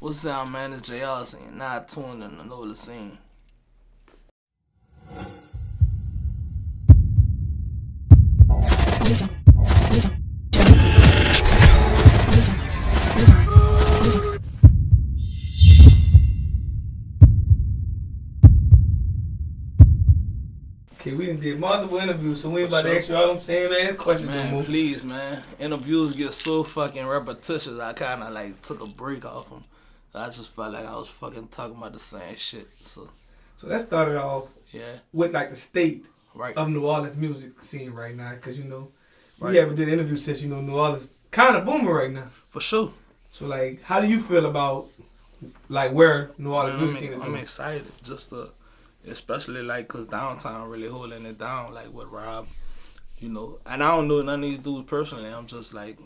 What's up, man? It's Jayarson. Not tuned in the Nolazine. Okay, we done did multiple interviews, so we ain't about to ask you all them same ass questions. Man, please, man. Interviews get so fucking repetitious. I kind of like took a break off them. I just felt like I was fucking talking about the same shit. So let's start it off with like the state right. of New Orleans music scene right now, because we haven't did an interview since New Orleans kind of booming right now. For sure. So like, how do you feel about like where New Orleans music scene is doing? I'm excited just to. Especially like cause downtown really holding it down like with Rob, and I don't know none of these dudes personally. I'm just like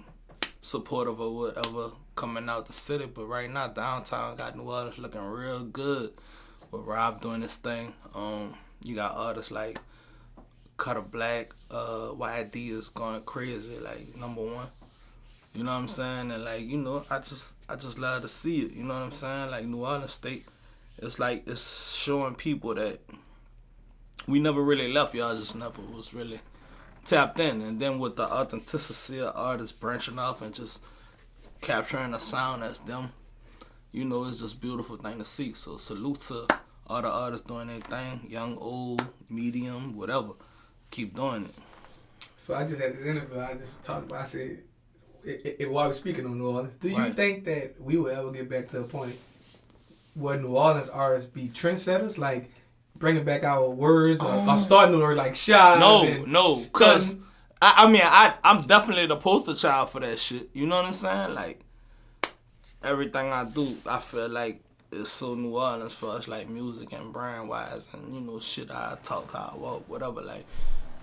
supportive of whatever coming out the city. But right now downtown got New Orleans looking real good with Rob doing this thing. You got artists like Cutter Black, YD is going crazy like number one. You know what I'm saying? And like I just love to see it. You know what I'm saying? Like New Orleans State. It's like it's showing people that we never really left. Y'all just never was really tapped in. And then with the authenticity of artists branching off and just capturing the sound as them, it's just a beautiful thing to see. So salute to all the artists doing their thing, young, old, medium, whatever. Keep doing it. So I just had this interview. I just talked about. I said, while we're speaking on New Orleans, do you think that we will ever get back to a point where New Orleans artists be trendsetters, like bringing back our words or starting to like shy? No, because I'm definitely the poster child for that shit. You know what I'm saying? Like everything I do, I feel like it's so New Orleans for us, like music and brand wise, and shit how I talk, how I walk, whatever. Like,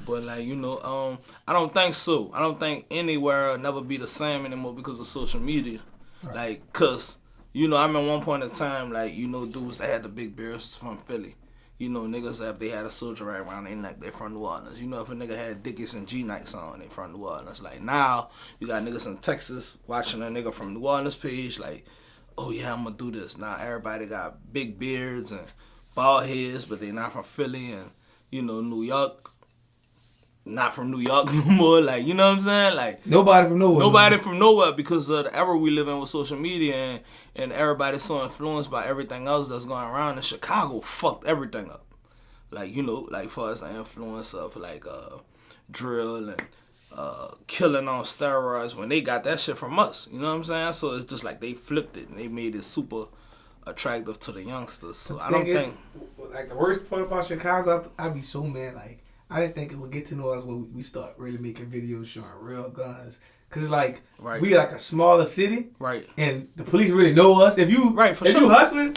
but like I don't think so. I don't think anywhere will never be the same anymore because of social media. Right. Like, cause. I remember one point in time, like, dudes that had the big beards from Philly. Niggas, if they had a soldier right around their neck, they from New Orleans. If a nigga had Dickies and G-Nikes on, they from New Orleans. Like, now, you got niggas in Texas watching a nigga from New Orleans page, like, oh, yeah, I'm gonna do this. Now, everybody got big beards and bald heads, but they not from Philly. And, New York, not from New York no more. Like, you know what I'm saying? Like nobody from nowhere. Nobody from nowhere because of the era we live in with social media and everybody's so influenced by everything else that's going around. And Chicago fucked everything up. Like, like for us the influence of like drill and killing on steroids when they got that shit from us. You know what I'm saying? So it's just like they flipped it and they made it super attractive to the youngsters. So I don't think like the worst part about Chicago, I'd be so mad. Like I didn't think it would get to New Orleans where we start really making videos showing real guns. Cause like we like a smaller city, and the police really know us. If you you hustling,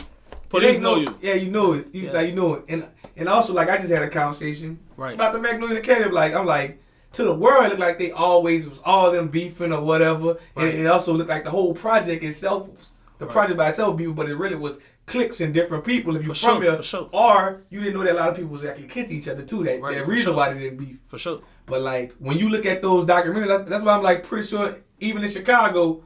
police know you. Yeah, you know it. Like you know it. And also like I just had a conversation about the Magnolia Academy. Like I'm like to the world, it looked like they always was all them beefing or whatever, and it also looked like the whole project itself, project by itself, beefing, but it really was cliques and different people. If you from here, or you didn't know that a lot of people was actually kidding each other too. That reason why they didn't beef. For sure. But like when you look at those documentaries, that's why I'm like pretty sure even in Chicago,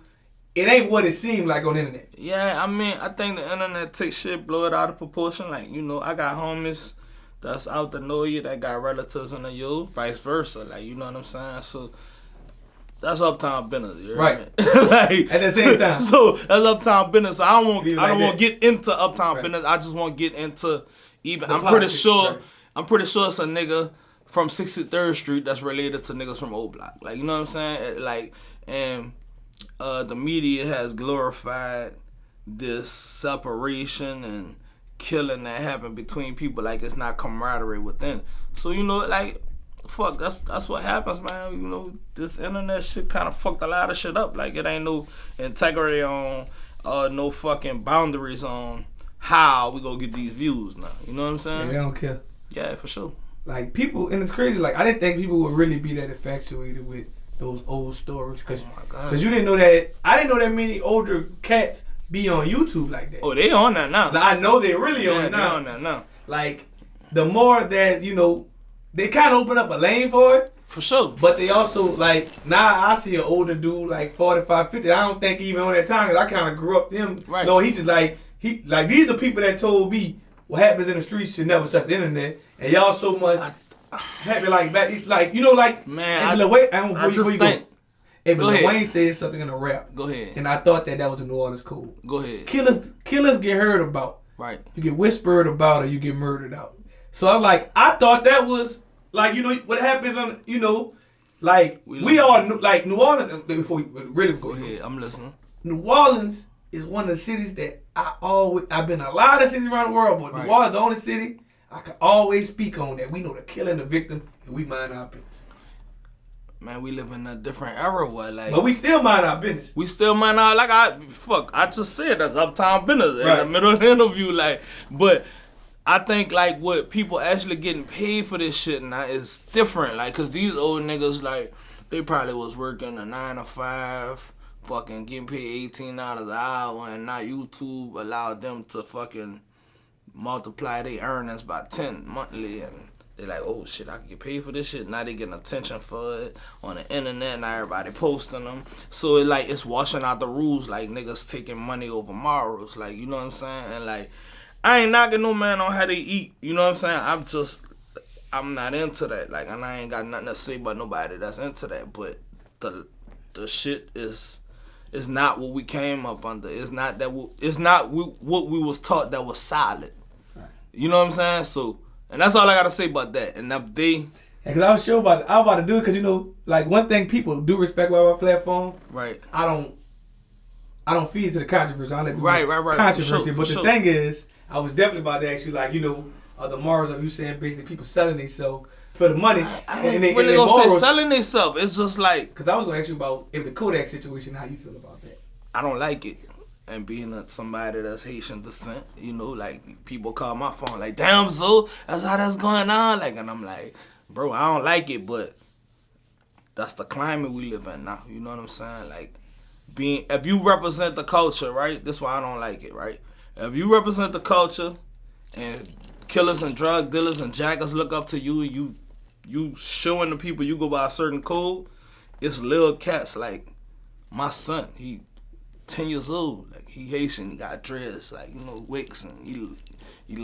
it ain't what it seemed like on the internet. Yeah, I mean I think the internet takes shit, blow it out of proportion. Like I got homies that's out to know you that got relatives in the U, vice versa. Like you know what I'm saying. So that's uptown business, right? Like, at the same time. So that's uptown business. So I don't want to get into uptown business. I just want to get into even. I'm pretty sure it's a nigga from 63rd Street that's related to niggas from Old Block. Like you know what I'm saying? Like and the media has glorified this separation and killing that happened between people. Like it's not camaraderie within. So like. Fuck, that's what happens, man. This internet shit kind of fucked a lot of shit up. Like, it ain't no integrity on, no fucking boundaries on how we gonna get these views now. You know what I'm saying? Yeah, they don't care. Yeah, for sure. Like, people, and it's crazy, like, I didn't think people would really be that infatuated with those old stories. Cause you didn't know that, I didn't know that many older cats be on YouTube like that. Oh, they on that now. I know they really on it now. They on that now. Like, the more that, they kind of open up a lane for it. For sure. But they also, like, now I see an older dude, like 45, 50. I don't think even on that time, because I kind of grew up them. Right. No, he just like, these are people that told me what happens in the streets should never touch the internet. And y'all so much happy, like, you know, like, man, I just think. Hey, but Lil Wayne said something in a rap. Go ahead. And I thought that was a New Orleans code. Go ahead. Killers get heard about. Right. You get whispered about or you get murdered out. So I'm like, I thought that was, like, you know, what happens on, you know, like, we all, like, New Orleans, before Go ahead, I'm listening. New Orleans is one of the cities that I've been in a lot of cities around the world, but New Orleans, the only city I can always speak on that we know the killer and the victim, and we mind our business. Man, we live in a different era where, like... But we still mind our business. We still mind our... Like, I just said that's uptown business in the middle of the interview, like... But I think, like, what people actually getting paid for this shit now is different. Like, because these old niggas, like, they probably was working a 9 to 5, fucking getting paid $18 an hour, and now YouTube allowed them to fucking multiply their earnings by 10 monthly, and... They're like, oh shit, I can get paid for this shit. Now they getting attention for it on the internet. Now everybody posting them. So it's washing out the rules, like niggas taking money over morals. Like, you know what I'm saying? And like, I ain't knocking no man on how they eat. You know what I'm saying? I'm not into that. Like, and I ain't got nothing to say about nobody that's into that. But the shit is not what we came up under. It's not what we was taught that was solid. Right. You know what I'm saying? So. And that's all I gotta say about that. And if they, because I was about to do it, because you know, like one thing people do respect about our platform. Right. I don't feed into the controversy. I let right. Controversy. But the thing is, I was definitely about to ask you, like, you know, the morals of you saying basically people selling themselves for the money. I ain't really gonna say selling themselves. It's just like, because I was gonna ask you about if the Kodak situation, how you feel about that. I don't like it. And being somebody that's Haitian descent, you know, like, people call my phone, like, damn, so that's how that's going on. Like, and I'm like, bro, I don't like it, but that's the climate we live in now. You know what I'm saying? Like, if you represent the culture, right? That's why I don't like it, right? If you represent the culture and killers and drug dealers and jackers look up to you, and you showing the people you go by a certain code, it's little cats like my son, he 10 years old, like, he Haitian, he got dreads, like, you know, wicks, and he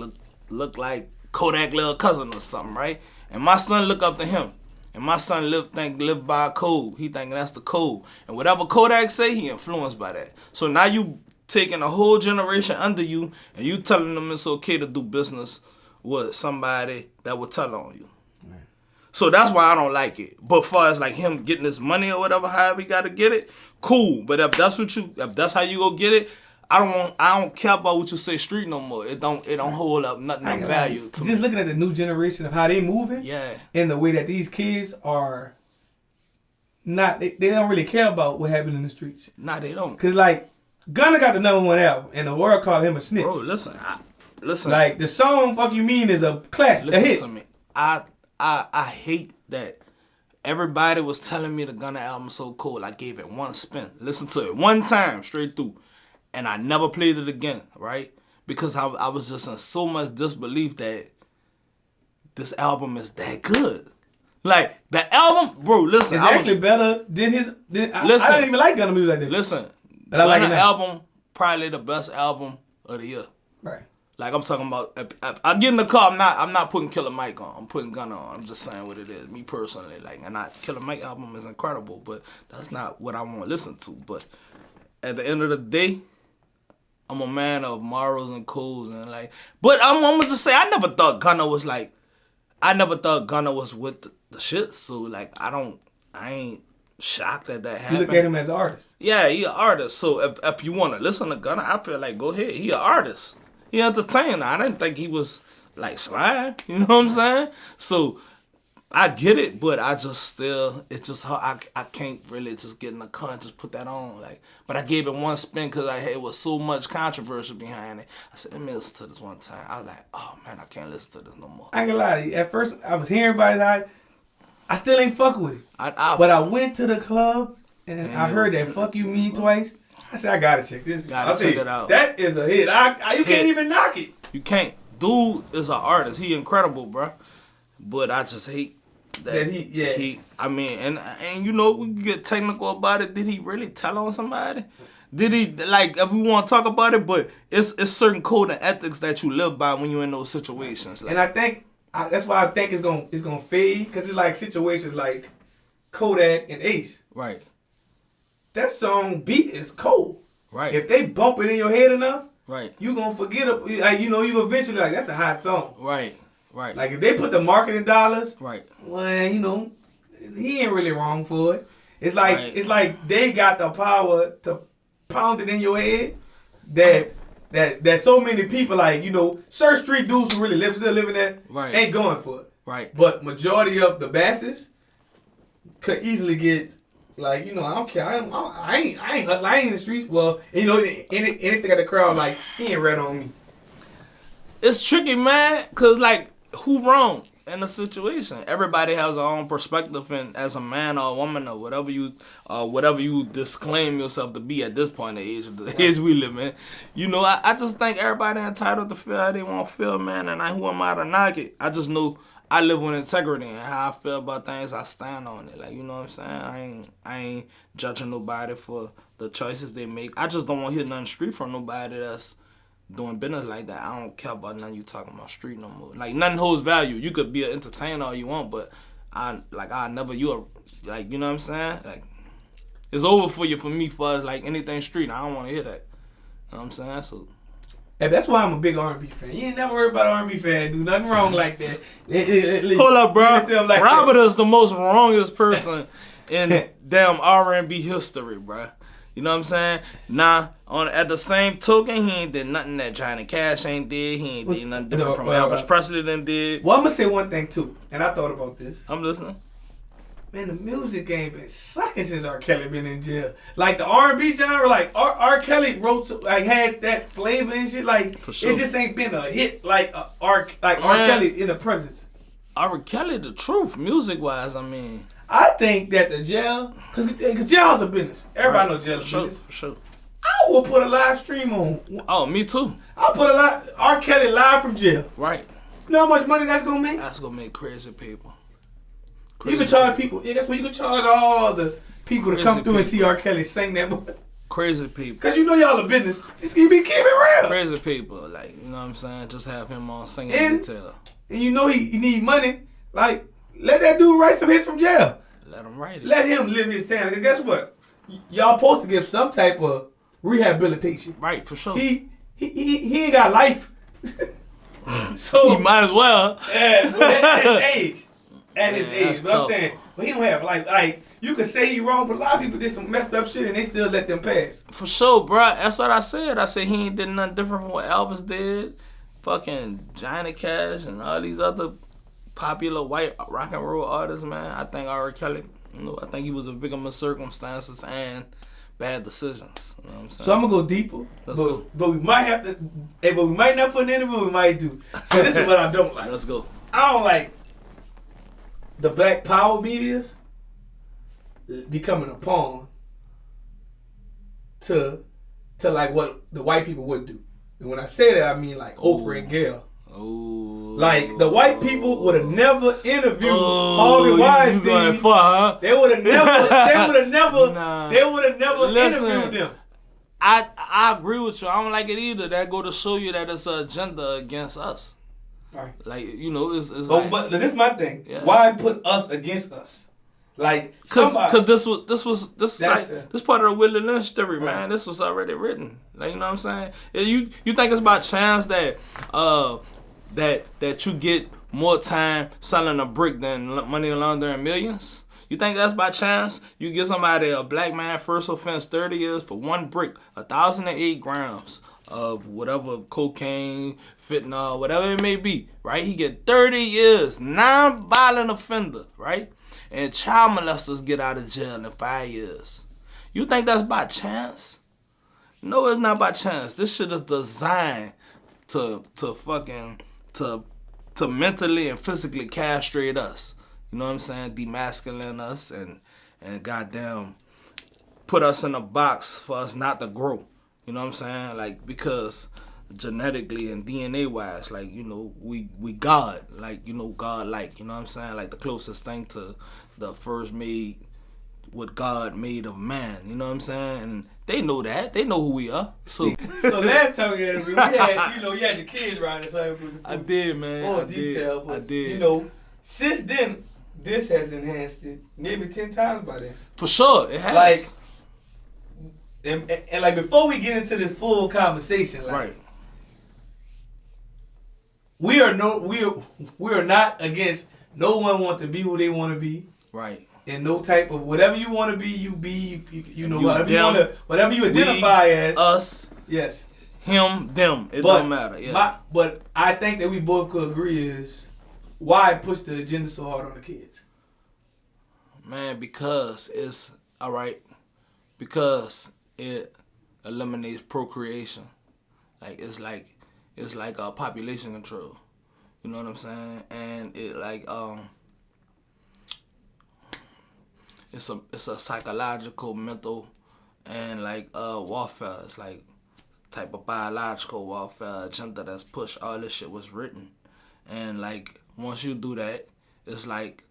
look like Kodak little cousin or something, right? And my son look up to him, and my son live by a code. He think that's the code, and whatever Kodak say, he influenced by that. So now you taking a whole generation under you, and you telling them it's okay to do business with somebody that will tell on you. Right. So that's why I don't like it. But far as like him getting his money or whatever, however he got to get it, cool. But if that's how you go get it, I don't care about what you say street no more. It don't hold up nothing of value to me. Just looking at the new generation of how they moving, yeah, and the way that these kids are not, they don't really care about what happened in the streets. Nah, they don't. Cause like Gunna got the #1 album, and the world called him a snitch. Bro, listen. Like the song "Fuck You Mean" is a classic, a hit. Listen to me. I hate that. Everybody was telling me the Gunna album so cool. I gave it one spin. Listen to it one time straight through. And I never played it again, right? Because I was just in so much disbelief that this album is that good. Like, the album, bro, listen. It's actually better than his... I didn't even like Gunna music like that. Listen, but I like Gunna album, probably the best album of the year. Right. Like, I'm talking about, I get in the car, I'm not putting Killer Mike on. I'm putting Gunna on. I'm just saying what it is, me personally. Like, and Killer Mike album is incredible, but that's not what I want to listen to. But at the end of the day, I'm a man of morals and codes and like, but I'm gonna just say, I never thought Gunna was with the shit. So like, I ain't shocked that happened. You look at him as an artist. Yeah, he an artist. So if you want to listen to Gunna, I feel like go ahead. He an artist. He entertainer. I didn't think he was like slime. You know what I'm saying? So I get it, but I just still, it's just how I can't really just get in the car and just put that on. Like, but I gave it one spin because it was so much controversy behind it. I said, let me listen to this one time. I was like, oh man, I can't listen to this no more. I ain't gonna lie to you. At first, I was hearing about it. I still ain't fuck with it. But I went to the club and I heard that "Fuck You Mean" twice. I said, I gotta check this. Gotta check it out. That is a hit. You can't even knock it. You can't. Dude is an artist. He incredible, bro. But I just hate That he I mean, and you know, we can get technical about it. Did he really tell on somebody? Did he, like, if we want to talk about it, but it's certain code and ethics that you live by when you're in those situations. Like, and I think that's why I think it's gonna fade, because it's like situations like Kodak and Ace. Right. That song beat is cold. Right. If they bump it in your head enough, right, you gonna forget it. Like, you know, you eventually like, that's a hot song. Right. Right. Like, if they put the marketing dollars, right, well, you know, he ain't really wrong for it. It's like they got the power to pound it in your head that so many people, like, you know, Sir Street dudes who really still living there, ain't going for it. Right. But majority of the basses could easily get, like, you know, I don't care. I ain't hustling. I ain't in the streets. Well, you know, and it's got the crowd like, he ain't red on me. It's tricky, man, cause like, who wrong in the situation? Everybody has their own perspective, and as a man or a woman or whatever you disclaim yourself to be at this point in the age we live in, you know, I just think everybody entitled to feel how they want to feel, man. And who am I to knock it? I just know I live with integrity, and how I feel about things, I stand on it. Like, you know what I'm saying? I ain't judging nobody for the choices they make. I just don't want to hear nothing street from nobody that's doing business like that. I don't care about nothing you talking about street no more. Like, nothing holds value. You could be an entertainer all you want, but you know what I'm saying? Like, it's over for you for me for like anything street. I don't want to hear that. You know what I'm saying? So. Hey, that's why I'm a big R&B fan. You ain't never heard about R&B fan do nothing wrong like that. Hold up, bro. Like Robert is the most wrongest person in damn R&B history, bro. You know what I'm saying? Now, at the same token, he ain't did nothing that Johnny Cash ain't did. He ain't did nothing different from Elvis Presley than did. Well, I'm going to say one thing, too. And I thought about this. I'm listening. Man, the music game been sucking since R. Kelly been in jail. Like, the R&B genre, like, R. Kelly had that flavor and shit. Like, for sure. It just ain't been a hit like R. Kelly in the presence. R. Kelly, the truth, music-wise, I mean. I think that the jail, because jail's a business. Everybody knows jail's a business. For sure. I will put a live stream on. Oh, me too. I'll put R. Kelly live from jail. Right. You know how much money that's going to make? That's going to make crazy people. You can charge people. Yeah, that's what you can charge all the people to come through and see R. Kelly sing that movie. Crazy people. Because you know y'all a business. Just keep it real. Crazy people. Like, you know what I'm saying? Just have him on singing in detail. And you know he need money. Like, let that dude write some hits from jail. Let him write it. Let him live his talent. And guess what? Y'all supposed to give some type of rehabilitation. Right, for sure. He ain't got life. So he might as well. At his age. At his age. But I'm saying, but he don't have life. Like, you could say he wrong, but a lot of people did some messed up shit and they still let them pass. For sure, bro. That's what I said. I said he ain't did nothing different from what Elvis did. Fucking Johnny Cash and all these other popular white rock and roll artists, man. I think R. Kelly, you know, I think he was a victim of circumstances and bad decisions. You know what I'm saying? So I'm gonna go deeper. Let's go. But we might have to. But we might not put an interview. We might do. So this is what I don't like. Let's go. I don't like the black power medias becoming a pawn to like what the white people would do. And when I say that, I mean like Oprah and Gayle. Ooh. Like, the white people would have never interviewed Harvey Weinstein. They would have never interviewed them. I agree with you. I don't like it either. That go to show you that it's an agenda against us. Right. Like, you know, it's but this is my thing. Yeah. Why put us against us? Like, cause this part of the Willie Lynch story, man. This was already written. Like, you know what I'm saying? You think it's by chance that that you get more time selling a brick than money laundering millions? You think that's by chance? You give somebody, a black man, first offense, 30 years for one brick, 1,008 grams of whatever, cocaine, fentanyl, whatever it may be, right? He get 30 years, non-violent offender, right? And child molesters get out of jail in 5 years. You think that's by chance? No, it's not by chance. This shit is designed to mentally and physically castrate us. You know what I'm saying? Demasculine us and goddamn put us in a box for us not to grow. You know what I'm saying? Like, because genetically and DNA wise, like, you know, we God, like, you know, God, like, you know what I'm saying, like the closest thing to the first made what God made of man, you know what I'm saying, and they know that, they know who we are. So last time we had, you had your kids around us. I did, man. More detail, but I did. You know, since then, this has enhanced it maybe 10 times by then. For sure, it has. Like, and like before we get into this full conversation, like, right. We are not against no one want to be who they want to be. Right. And no type of whatever you want to be, you be. You know, whatever you identify as. Us. Yes. Him, them. It don't matter. Yeah. But I think that we both could agree is why push the agenda so hard on the kids. Man, because it's all right. Because it eliminates procreation. It's like a population control. You know what I'm saying? And it it's a psychological, mental, and warfare. It's like type of biological warfare agenda that's pushed. All this shit was written, and like once you do that, it's like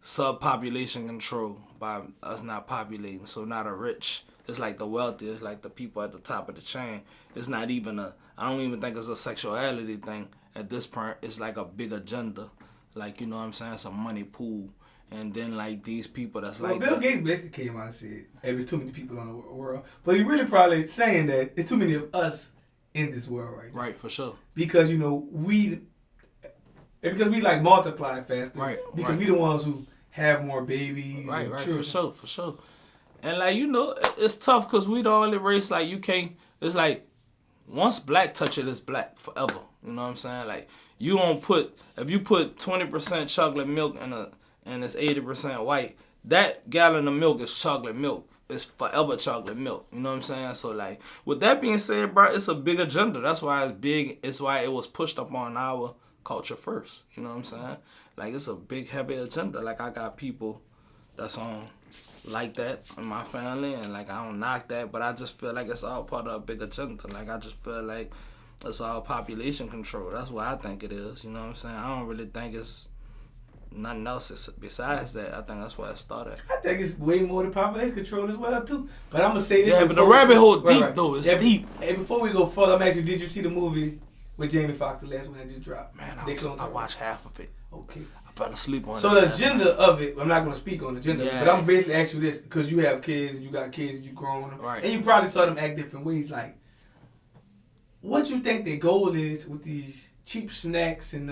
subpopulation control by us not populating. So not a rich. It's like the wealthy. It's like the people at the top of the chain. It's not even I don't even think it's a sexuality thing at this point. It's like a big agenda. Like, you know what I'm saying? It's a money pool. And then, like, these people that's like... Bill Gates basically came out and said, hey, there's too many people in the world. But he really probably saying that there's too many of us in this world right now. Right, for sure. Because, you know, we like multiply faster. Right. Because we the ones who have more babies and children. For sure. And, like, you know, it's tough because we the only race, like, you can't... It's like, once black touch it, it's black forever. You know what I'm saying? Like, you don't put... If you put 20% chocolate milk and it's 80% white, that gallon of milk is chocolate milk. It's forever chocolate milk. You know what I'm saying? So, like, with that being said, bro, it's a big agenda. That's why it's big. It's why it was pushed up on our culture first. You know what I'm saying? Like, it's a big, heavy agenda. Like, I got people that's on like that in my family, and, like, I don't knock that, but I just feel like it's all part of a big agenda. Like, I just feel like it's all population control. That's what I think it is. You know what I'm saying? I don't really think it's nothing else besides that. I think that's where it started. I think it's way more than population control as well, too. But I'm going to say this. Yeah, but the rabbit hole deep, though. It's deep. Hey, before we go further, I'm asking, did you see the movie with Jamie Foxx, the last one that just dropped? Man, I watched half of it. Okay. I fell asleep on it. So the agenda of it, I'm not going to speak on the agenda, but I'm basically asking you this, because you have kids, and you got kids, and you growing them. Right. And you probably saw them act different ways. Like, what you think their goal is with these cheap snacks and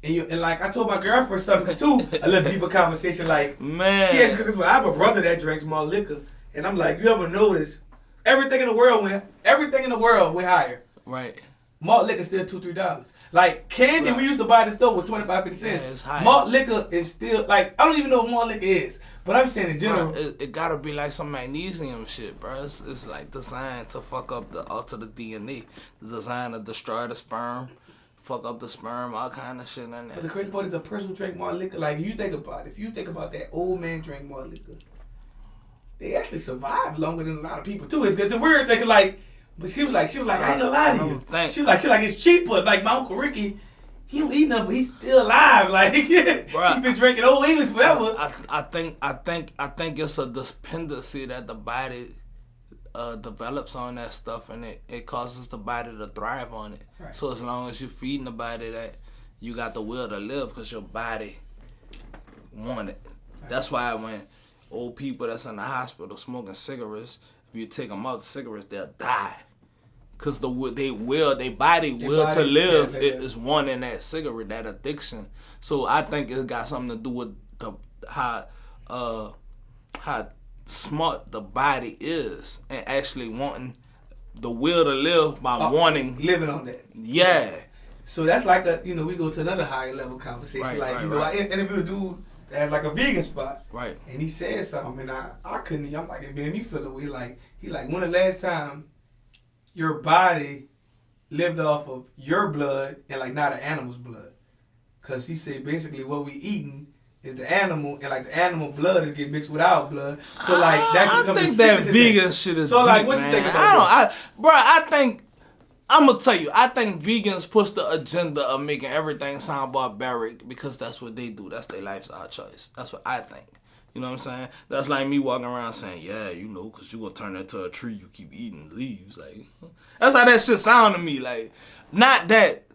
like I told my girlfriend something too, a little deeper conversation. Like, man, she asked because I have a brother that drinks more liquor, and I'm like, you ever notice everything in the world went higher. Right. Malt liquor still $2-3. Like candy, we used to buy at the store with 25-50 cents. Yeah, it's high. Malt liquor is still like I don't even know what malt liquor is, but I'm saying in general, bro, it gotta be like some magnesium shit, bro. It's like designed to fuck up alter the DNA, designed to destroy the sperm, fuck up the sperm, all kind of shit in there. But the crazy part is a person who drink malt liquor. Like you think about it, if you think about that old man drink malt liquor, they actually survive longer than a lot of people too. It's a weird thing, like. But she was like, I ain't gonna lie to you. She was like, it's cheaper. Like my Uncle Ricky, he don't eat nothing, but he's still alive. Like he's been drinking Old English forever. I think it's a dependency that the body develops on that stuff, and it causes the body to thrive on it. Right. So as long as you're feeding the body that, you got the will to live because your body want it. Right. That's why when old people that's in the hospital smoking cigarettes, if you take them out the cigarettes, they'll die. Because their body will to live is one in that cigarette, that addiction. So I think it got something to do with how smart the body is and actually wanting the will to live by living on that. Yeah. So that's like we go to another higher level conversation. I interviewed a dude that has like a vegan spot. Right. And he said something and I couldn't, I'm like, it made me feel away. Like, when the last time your body lived off of your blood and like not an animal's blood? Because he said basically what we eating is the animal, and like the animal blood is getting mixed with our blood. So like that can come. I think that vegan shit is. So like, what you think about that? I think I'm gonna tell you, I think vegans push the agenda of making everything sound barbaric because that's what they do. That's their lifestyle choice. That's what I think. You know what I'm saying? That's like me walking around saying, yeah, you know, because you're going to turn into a tree, you keep eating leaves. Like, that's how that shit sound to me. Like, not that.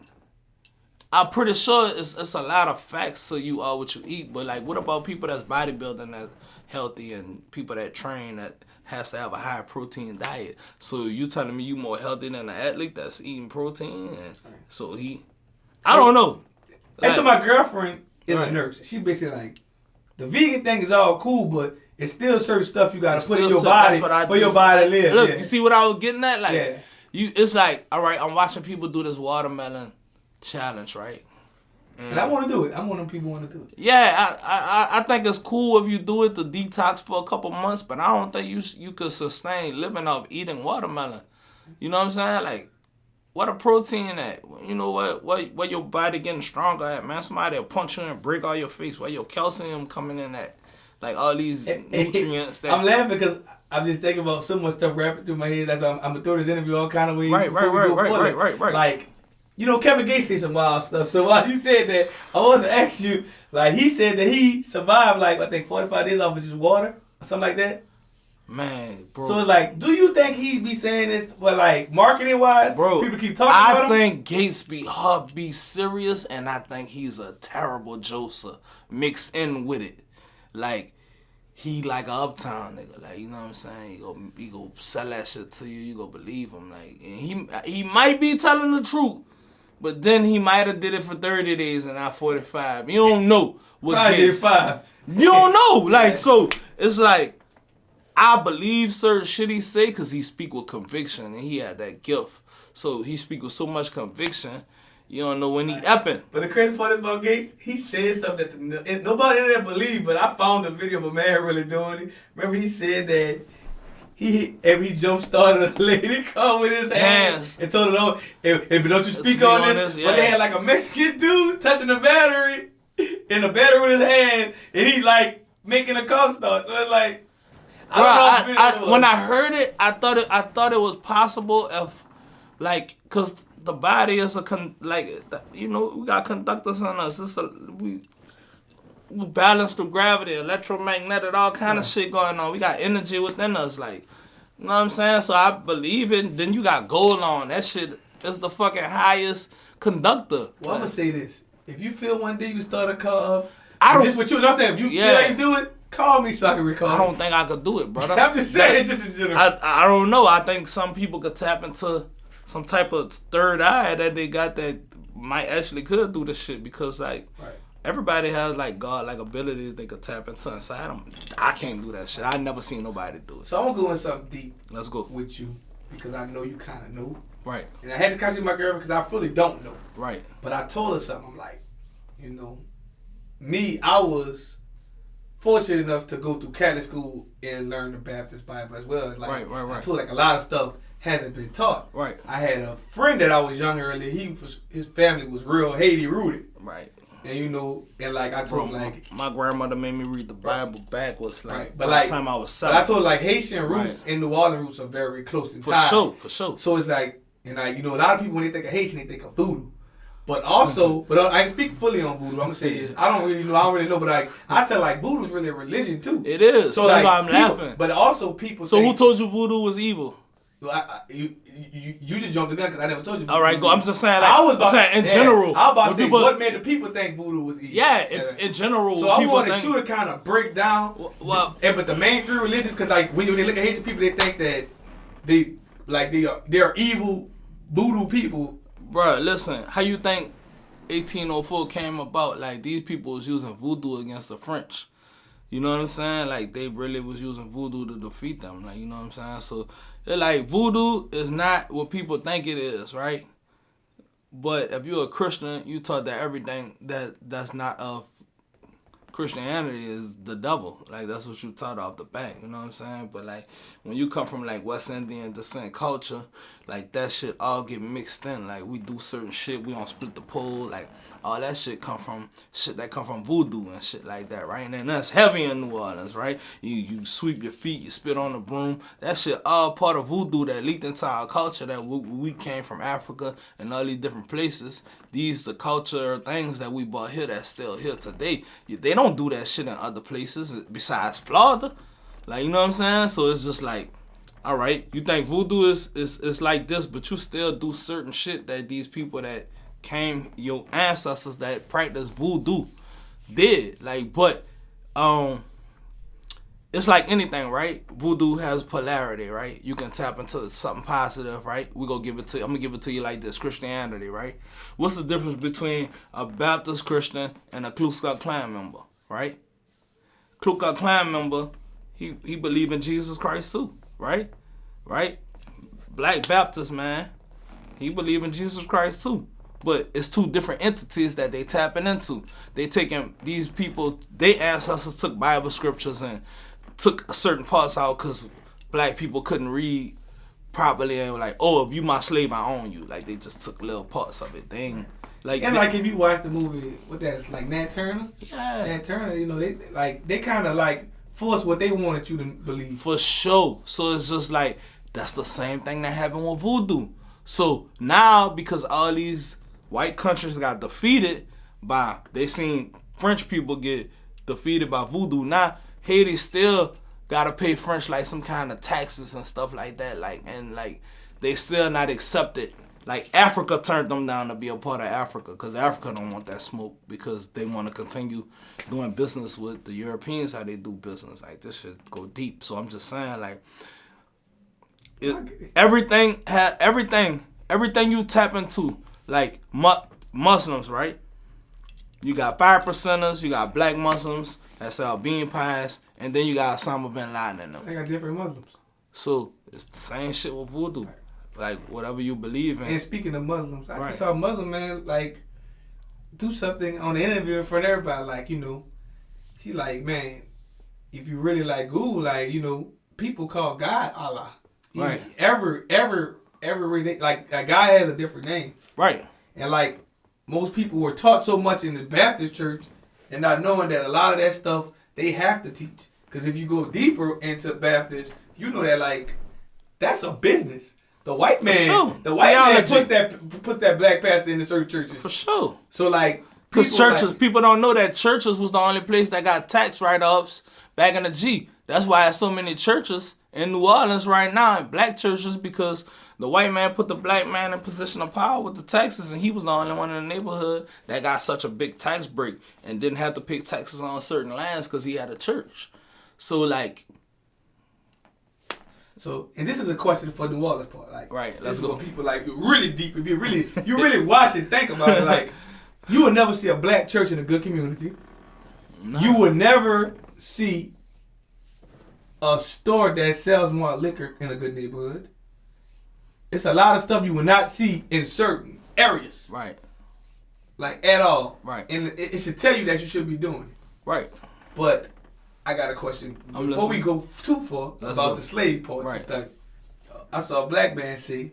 I'm pretty sure it's a lot of facts to you are what you eat, but like, what about people that's bodybuilding, that's healthy, and people that train that has to have a high protein diet? So you telling me you more healthy than an athlete that's eating protein? And so I don't know. Like, and so my girlfriend is a nurse. She basically like, the vegan thing is all cool, but it's still certain stuff you gotta put in your body for your body to live. Look, you see what I was getting at? Like, it's like, all right, I'm watching people do this watermelon challenge, right? And I want to do it. I'm one of them people want to do it. Yeah, I think it's cool if you do it to detox for a couple months, but I don't think you could sustain living off eating watermelon. You know what I'm saying? Like, what a protein at? You know what your body getting stronger at, man? Somebody will punch you and break all your face. Where your calcium coming in at? Like all these nutrients. That I'm laughing because I'm just thinking about so much stuff rapping through my head. That's why I'm gonna throw this interview all kind of ways. Right. Like, you know, Kevin Gates said some wild stuff. So while you said that, I wanted to ask you. Like, he said that he survived like I think 45 days off of just water or something like that. Man, bro. So, like, do you think he'd be saying this, but, like, marketing-wise, bro, people keep talking about him? I think Gates be serious, and I think he's a terrible joker mixed in with it. Like, he like a uptown nigga. Like, you know what I'm saying? He go sell that shit to you. You go believe him. Like, and he might be telling the truth, but then he might have did it for 30 days and not 45. You don't know what Probably did 5. You don't know. Like, so, it's like, I believe certain shit he say because he speak with conviction and he had that gift. So he speak with so much conviction, you don't know when he epping. But the crazy part is about Gates, he said something that nobody in there believed, but I found a video of a man really doing it. Remember he said that he jump started a lady car with his hands and told her, but don't you speak on this? But they had like a Mexican dude touching the battery and the battery with his hand and he like making a car start. So it's like, when I heard it, I thought it was possible if, like, cause the body is we got conductors on us. We balance through gravity, electromagnetic, all kind of shit going on. We got energy within us, like, you know what I'm saying? So I believe it. Then you got gold on. That shit is the fucking highest conductor. Well, I'm gonna say this: if you feel one day you start a car up, just what you know, what I'm saying, if you feel like you do it. Call me so I can record. I don't think I could do it, brother. I'm just saying, just in general. I don't know. I think some people could tap into some type of third eye that they got that might actually could do this shit because, like, everybody has, like, God-like abilities they could tap into inside them. I can't do that shit. I never seen nobody do it. So I'm going to go in something deep. Let's go. With you because I know you kind of know. Right. And I had to contact my girl because I fully don't know. Right. But I told her something. I'm like, you know, I was fortunate enough to go through Catholic school and learn the Baptist Bible as well. Like, I told like a lot of stuff hasn't been taught. Right. I had a friend that I was young earlier. His family was real Haiti rooted. Right. And you know, and like I told him, like my grandmother made me read the Bible backwards. Like, but by the time I was 7. But I told her, like, Haitian roots and New Orleans roots are very close in time. For sure. So it's like, and like, you know, a lot of people when they think of Haitian, they think of voodoo. But also, but I can speak fully on voodoo. I'm gonna say this. I don't really know, but like I tell like voodoo's really a religion too. It is. So that's like why I'm people, laughing. But also people. So who told you voodoo was evil? Well, you just jumped the gun because I never told you. All right, go. I'm just saying. Like, I'm saying in general. I was about to say what made the people think voodoo was evil. Yeah, in general. So I wanted you to kind of break down. But the main 3 religions, because like when they look at Haitian people, they think that they are evil voodoo people. Bruh, listen. How you think 1804 came about? Like, these people was using voodoo against the French. You know what I'm saying? Like, they really was using voodoo to defeat them. Like, you know what I'm saying? So, it's like, voodoo is not what people think it is, right? But if you're a Christian, you taught that everything that's not of Christianity is the devil. Like, that's what you taught off the bat, you know what I'm saying? But, like, when you come from, like, West Indian descent culture, like, that shit all get mixed in. Like, we do certain shit, we don't split the pole, like, all that shit come from voodoo and shit like that, right? And then that's heavy in New Orleans, right? You sweep your feet, you spit on the broom. That shit all part of voodoo that leaked into our culture, that we came from Africa and all these different places. These the culture things that we brought here that's still here today. They don't do that shit in other places besides Florida. Like, you know what I'm saying? So it's just like, all right, you think voodoo is like this, but you still do certain shit that these people that came, your ancestors that practiced voodoo did. Like, but it's like anything, right? Voodoo has polarity, right? You can tap into something positive, right? I'm gonna give it to you like this: Christianity, right? What's the difference between a Baptist Christian and a Ku Klux Klan member, right? Ku Klux Klan member, he believe in Jesus Christ too, right? Right? Black Baptist man, he believe in Jesus Christ too. But it's two different entities that they tapping into. They taking these people, their ancestors took Bible scriptures and took certain parts out because black people couldn't read properly and were like, oh, if you my slave, I own you. Like, they just took little parts of it. They ain't like. And like, if you watch the movie, what that's like, Nat Turner. Yeah. Nat Turner, you know, they kind of like force what they wanted you to believe. For sure. So it's just like, that's the same thing that happened with voodoo. So now, because all these white countries got defeated by, they seen French people get defeated by voodoo. Now Haiti still gotta pay French like some kind of taxes and stuff like that. Like, and like, they still not accepted. Like, Africa turned them down to be a part of Africa because Africa don't want that smoke because they want to continue doing business with the Europeans how they do business. Like, this shit go deep. So I'm just saying, like, everything you tap into, like Muslims, right? You got 5%ers, you got black Muslims that sell bean pies, and then you got Osama bin Laden in them. They got different Muslims. So it's the same shit with voodoo. Like, whatever you believe in. And speaking of Muslims, I just saw a Muslim man, like, do something on the interview in front of everybody. Like, you know, he like, man, if you really like Google, like, you know, people call God Allah. Right. Every like, a guy has a different name. Right. And like, most people were taught so much in the Baptist church and not knowing that a lot of that stuff they have to teach. Because if you go deeper into Baptist, you know that, like, that's a business. The white man, put that black pastor in the certain churches. For sure. So, like, because churches, like, people don't know that churches was the only place that got tax write-offs back in the G. That's why there's so many churches in New Orleans right now, black churches, because the white man put the black man in position of power with the taxes, and he was the only one in the neighborhood that got such a big tax break and didn't have to pay taxes on certain lands because he had a church. So, like... So, and this is a question for New Orleans part. Like, right, let's go. People, like, you're really deep. If you really watch and think about it, like, you will never see a black church in a good community. No. You will never see a store that sells more liquor in a good neighborhood. It's a lot of stuff you will not see in certain areas. Right. Like, at all. Right. And it should tell you that you should be doing it. Right. But I got a question. Before we go too far about the slave parts and stuff, I saw a black man say,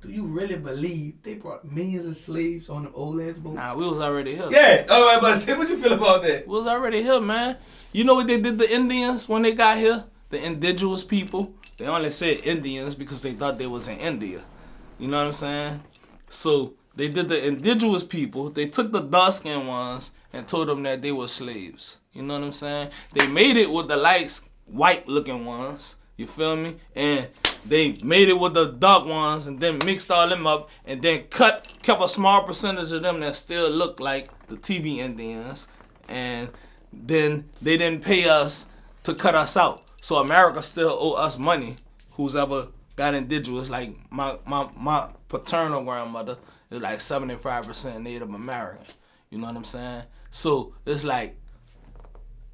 do you really believe they brought millions of slaves on them old ass boats? Nah, we was already here. Yeah. All right, but say what you feel about that. We was already here, man. You know what they did to Indians when they got here? The indigenous people. They only said Indians because they thought they was in India. You know what I'm saying? So they did the indigenous people. They took the dark-skinned ones and told them that they were slaves. You know what I'm saying? They made it with the white-looking ones. You feel me? And they made it with the dark ones and then mixed all them up and then kept a small percentage of them that still look like the TV Indians. And then they didn't pay us to cut us out. So America still owe us money, who's ever got indigenous. Like my paternal grandmother is like 75% Native American. You know what I'm saying? So it's like,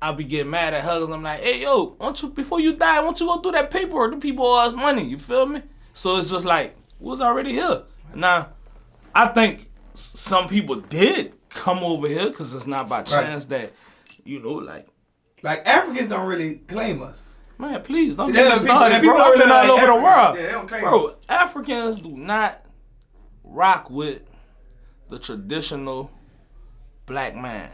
I be getting mad at her because I'm like, hey, yo, before you die, why don't you go through that paperwork? The people owe us money, you feel me? So it's just like, we was already here. Now, I think some people did come over here because it's not by chance that, like Africans don't really claim us. Man, please don't get me started, bro. I've been all over the world. Yeah, they don't claim us. Africans do not rock with the traditional black man,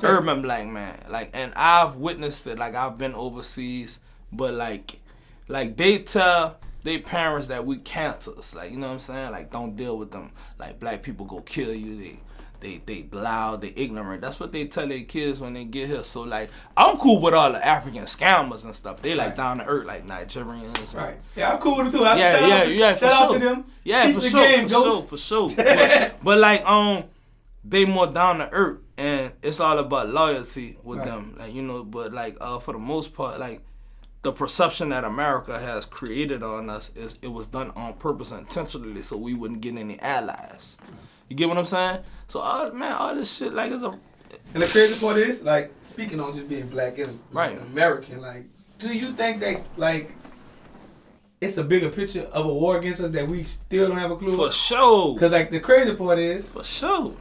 urban black man. Like, and I've witnessed it. Like, I've been overseas, but like they tell their parents that we cancers. Like, you know what I'm saying? Like, don't deal with them. Like, black people go kill you. They loud, they ignorant. That's what they tell their kids when they get here. So like, I'm cool with all the African scammers and stuff. They like down to earth, like Nigerians. Right. Yeah, I'm cool with them too. Shout out to them. Yeah, for sure. But like, they more down to earth, and it's all about loyalty with them. Like, but like, for the most part, like, the perception that America has created on us is it was done on purpose intentionally, so we wouldn't get any allies. You get what I'm saying? So, all this shit, like, is a... And the crazy part is, like, speaking on just being black and American, like, do you think that, like, it's a bigger picture of a war against us that we still don't have a clue? For sure. Because, like, the crazy part is... For sure.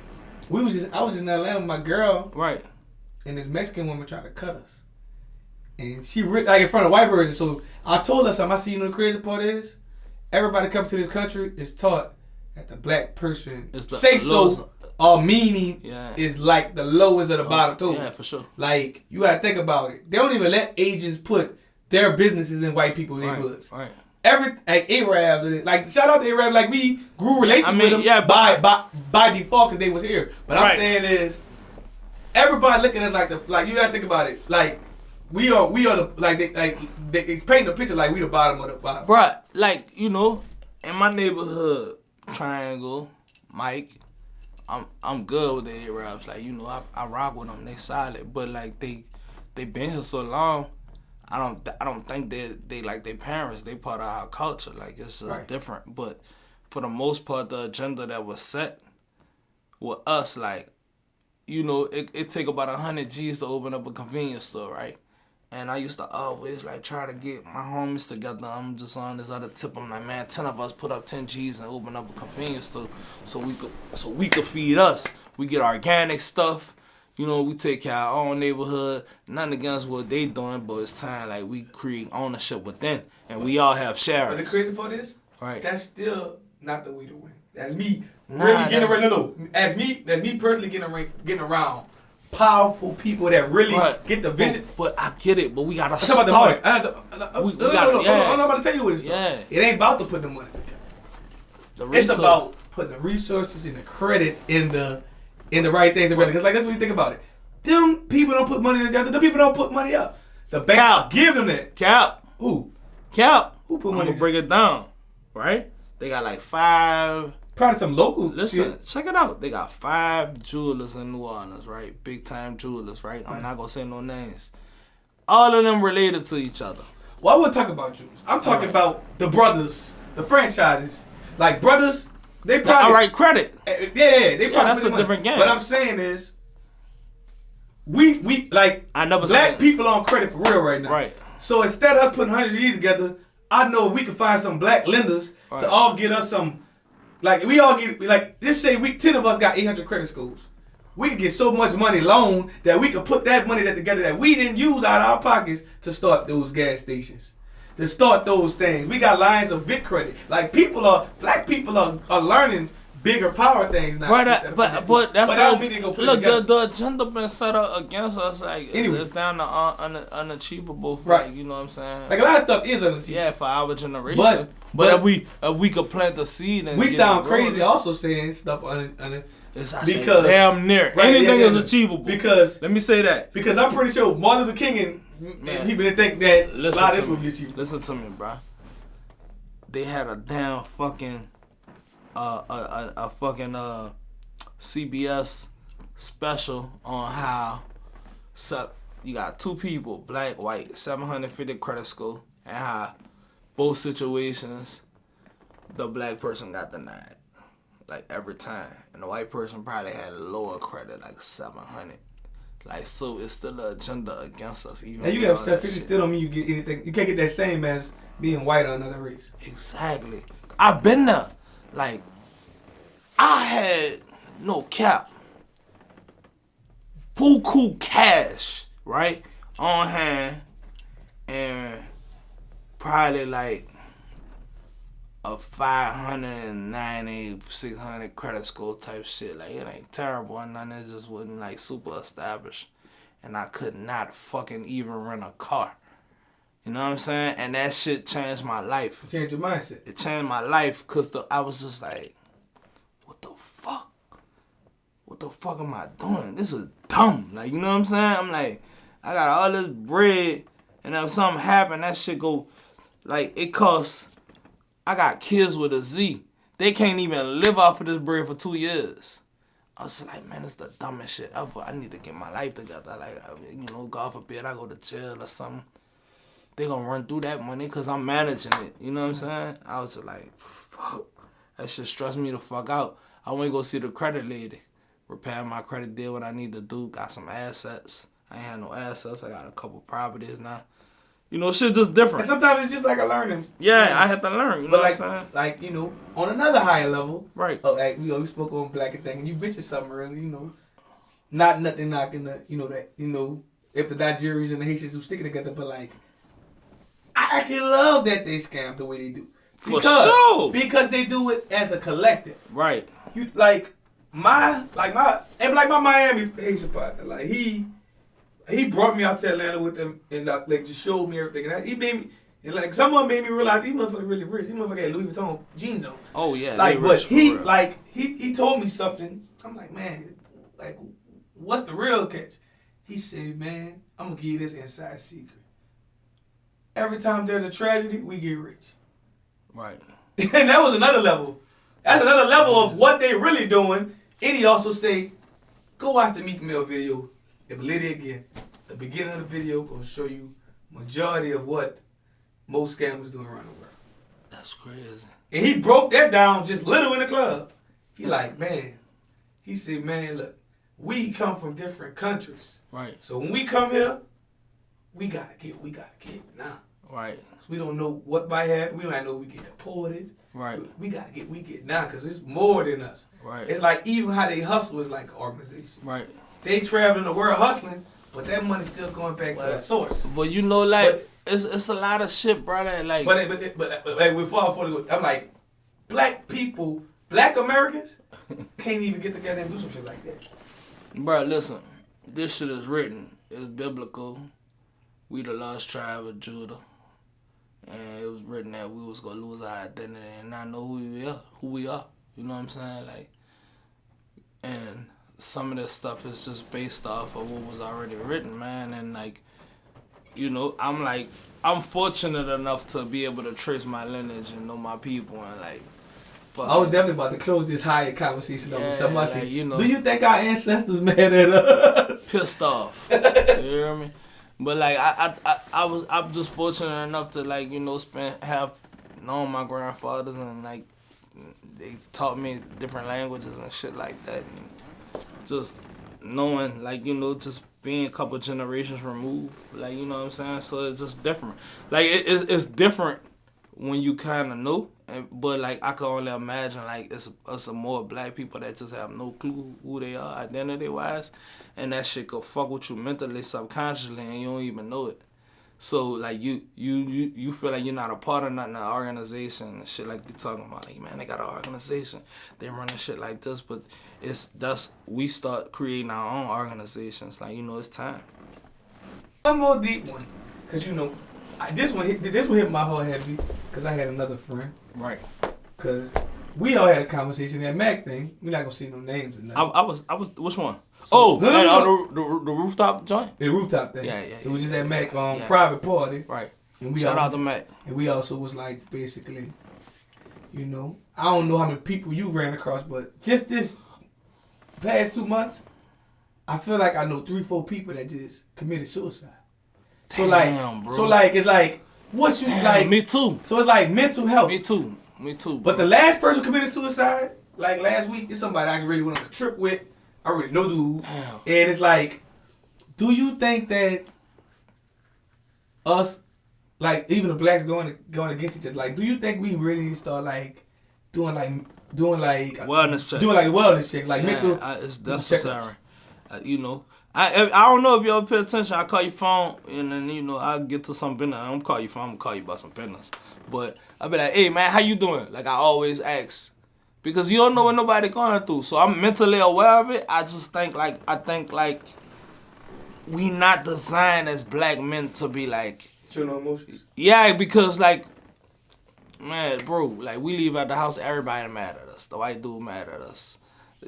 I was just in Atlanta with my girl. Right. And this Mexican woman tried to cut us. And she, like, in front of white person. So, I told her something. I see, the crazy part is, everybody coming to this country is taught that the black person say so or meaning is like the lowest of the bottom too. Yeah, for sure. Like, you gotta think about it. They don't even let Asians put their businesses in white people's neighborhoods. Right. Like Arabs, like shout out to Arabs, like we grew relations with them by default because they was here. But I'm saying is everybody looking at us like you gotta think about it. Like we are the they painting a picture like we the bottom of the bottom. Bruh, like, in my neighborhood, Triangle, Mike, I'm good with the Arabs. Like, I rock with them. They solid, but like they been here so long. I don't think they like their parents. They part of our culture. Like, it's just different. But for the most part, the agenda that was set with us, like, it take about 100 G's to open up a convenience store, right? And I used to always, like, try to get my homies together. I'm just on this other tip. I'm like, man, 10 of us put up 10 G's and open up a convenience store so we could feed us. We get organic stuff. We take care of our own neighborhood. Nothing against what they doing, but it's time, like, we create ownership within. And we all have shares. But the crazy part is, that's still not the way to win. That's me getting around. That's me personally getting around powerful people that really get the vision. But I get it, but we gotta start. I'm about to tell you what it's about. It ain't about to put the money together. It's about putting the resources and the credit in the right things together. Because like that's what you think about it. Them people don't put money together. Them people don't put money up. The bank give them that. Cap. Who? Cap. Who put money? I'm gonna break it down. Right? They got like 5. Probably some local. Listen, check it out. They got 5 jewelers in New Orleans, right? Big time jewelers, right? I'm not gonna say no names. All of them related to each other. Well, I wouldn't talk about jewelers. I'm talking about the brothers, the franchises. Like brothers, they probably. All right, credit. They probably. That's a different game. But I'm saying is, we like black people on credit for real right now. Right. So instead of us putting 100 G's together, I know if we can find some black lenders to all get us some. Like, we all get, like, just say 10 of us got 800 credit scores. We could get so much money loan that we could put that money together that we didn't use out of our pockets to start those gas stations, to start those things. We got lines of big credit. Like, black people are learning bigger power things now. Right, but that's how we go put it the agenda been set up against us. Like, it's down to unachievable. Right. Like, you know what I'm saying? Like, a lot of stuff is unachievable. Yeah, for our generation. But if we could plant the seed and we sound crazy also saying stuff because damn near anything is achievable. Because let me say that. Because I'm pretty sure Martin Luther King and people didn't think that a lot of this would be achievable. Listen to me, bro. They had a damn fucking a fucking CBS special on how you got 2 people, black, white, 750 credit score, and how both situations the black person got denied, like every time, and the white person probably had lower credit, like 700. Like, so it's still an agenda against us. Even now you have 750 still don't mean you get anything. You can't get that same as being white or another race. Exactly. I've been there. Like, I had no cap. buku cash, right, on hand, and probably like a 590, 600 credit score type shit. Like, it ain't terrible or nothing. It just wasn't like super established. And I could not fucking even rent a car. You know what I'm saying? And that shit changed my life. It changed your mindset. It changed my life because I was just like, what the fuck? What the fuck am I doing? This is dumb. Like, you know what I'm saying? I'm like, I got all this bread, and if something happen, that shit go, like, it costs. I got kids with a Z. They can't even live off of this bread for 2 years. I was like, man, it's the dumbest shit ever. I need to get my life together. Like, you know, God forbid I go to jail or something. They gonna run through that money because I'm managing it. You know what I'm saying? I was just like, fuck. That shit stressed me the fuck out. I went to go see the credit lady. Repair my credit, did what I need to do. Got some assets. I ain't had no assets. I got a couple properties now. You know, shit just different. And sometimes it's just like a learning. Yeah, I have to learn. You know what I'm saying? Like, you know, on another higher level. Right. Like, we spoke on Black and thing, and you bitches something earlier, you know. Not nothing knocking the, you know, that, you know, if the Nigerians and the Haitians who sticking together, but like, I actually love that they scam the way they do. For sure. Because they do it as a collective. Right. You my Miami Haitian partner, like he brought me out to Atlanta with him and like just showed me everything. And he made me, and like someone made me realize these motherfuckers really rich. These motherfuckers had Louis Vuitton jeans on. Oh yeah. Like, but he told me something. I'm like, man, like, what's the real catch? He said, man, I'm gonna give you this inside secret. Every time there's a tragedy, we get rich. Right. And that was another level. That's another level of what they really doing. And he also say, go watch the Meek Mill video. If Liddy again, the beginning of the video gonna show you majority of what most scammers doing around the world. That's crazy. And he broke that down just little in the club. He like, man, he said, man, look, we come from different countries. Right. So when we come here, we gotta get now. Right. So we don't know what might happen. We might know we get deported. Right. We get now because it's more than us. Right. It's like even how they hustle is like an organization. Right. They traveling the world hustling, but that money's still going back to the source. But you know, like it's a lot of shit, brother. Like, but like before I'm like, black people, black Americans can't even get together and do some shit like that. Bro, listen, this shit is written. It's biblical. We the lost tribe of Judah. And it was written that we was gonna lose our identity and not know who we are. You know what I'm saying? Like, and some of this stuff is just based off of what was already written, man. And like, you know, I'm fortunate enough to be able to trace my lineage and know my people and like. I was definitely about to close this higher conversation over something. Like, you know, do you think our ancestors mad at us? Pissed off. You hear me? But like I'm just fortunate enough to like, you know, have known my grandfathers and like they taught me different languages and shit like that. And just knowing, like, you know, just being a couple generations removed, like, you know what I'm saying? So it's just different. Like it's different when you kind of know, but like I can only imagine like it's some more black people that just have no clue who they are identity wise, and that shit could fuck with you mentally, subconsciously, and you don't even know it. So like you feel like you're not a part of nothing, an organization and shit like you talking about. Like, man, they got an organization, they running shit like this, but we start creating our own organizations. Like, you know, it's time. One more deep one, cause you know. This one hit my heart heavy because I had another friend. Right. Because we all had a conversation, that Mac thing. We're not going to see no names or nothing. I was, which one? So, the rooftop joint? The rooftop thing. Yeah. So we just had Mac on private party. Right. And Shout out to Mac. And we also was like, basically, you know, I don't know how many people you ran across, but just this past 2 months, I feel like I know 3-4 people that just committed suicide. So damn, bro. So like it's like what you like. Me too. So it's like mental health. Me too. Bro. But the last person who committed suicide, like last week, is somebody I really went on a trip with. I already know dude. Damn. And it's like, do you think that us, like even the blacks going against each other, like, do you think we really need to start like doing wellness checks? Doing like wellness checks, like mental. It's necessary. You know, I don't know if you ever pay attention. I call your phone, and then, you know, I get to some business. I don't call your phone. I'm going to call you about some business. But I be like, hey, man, how you doing? Like, I always ask. Because you don't know what nobody going through. So I'm mentally aware of it. I just think, like, we not designed as black men to be, like... Show no emotions? Yeah, because, like, man, bro, like, we leave out the house, everybody mad at us. The white dude mad at us.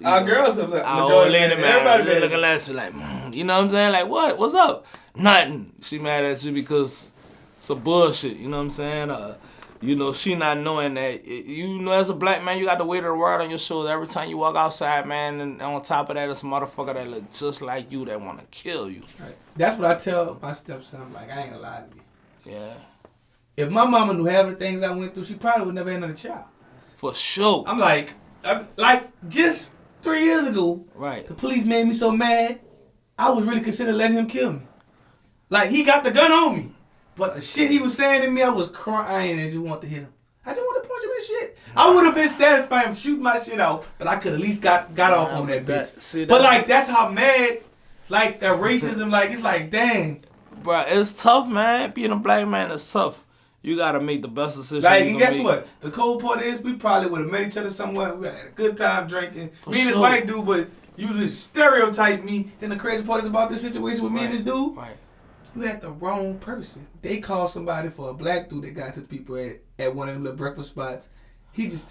Our girls are like, our old lady mad at us. Looking at you like, you know what I'm saying? Like, what? What's up? Nothing. She mad at you because some bullshit, you know what I'm saying? You know, she not knowing that, you know, as a black man, you got the weight of the world on your shoulders every time you walk outside, man, and on top of that, it's a motherfucker that look just like you that want to kill you. Right. That's what I tell my stepson. I'm like, I ain't gonna lie to you. Yeah. If my mama knew half the things I went through, she probably would never have another child. For sure. I'm like just 3 years ago, right? The police made me so mad, I was really considering letting him kill me. Like, he got the gun on me. But the shit he was saying to me, I was crying and just wanted to hit him. I just wanted to punch him in the shit. I would have been satisfied with shooting my shit out, but I could at least got off on that bitch. But, like, that's how mad, like, that racism, like, it's like, dang. Bro, it's tough, man. Being a black man is tough. You got to make the best decision. Like, and guess what? The cold part is we probably would have met each other somewhere. We had a good time drinking. Me and this white dude, but you just stereotype me. Then the crazy part is about this situation with me and this dude. Right. You had the wrong person. They called somebody for a black dude that got to the people at one of them little breakfast spots. He just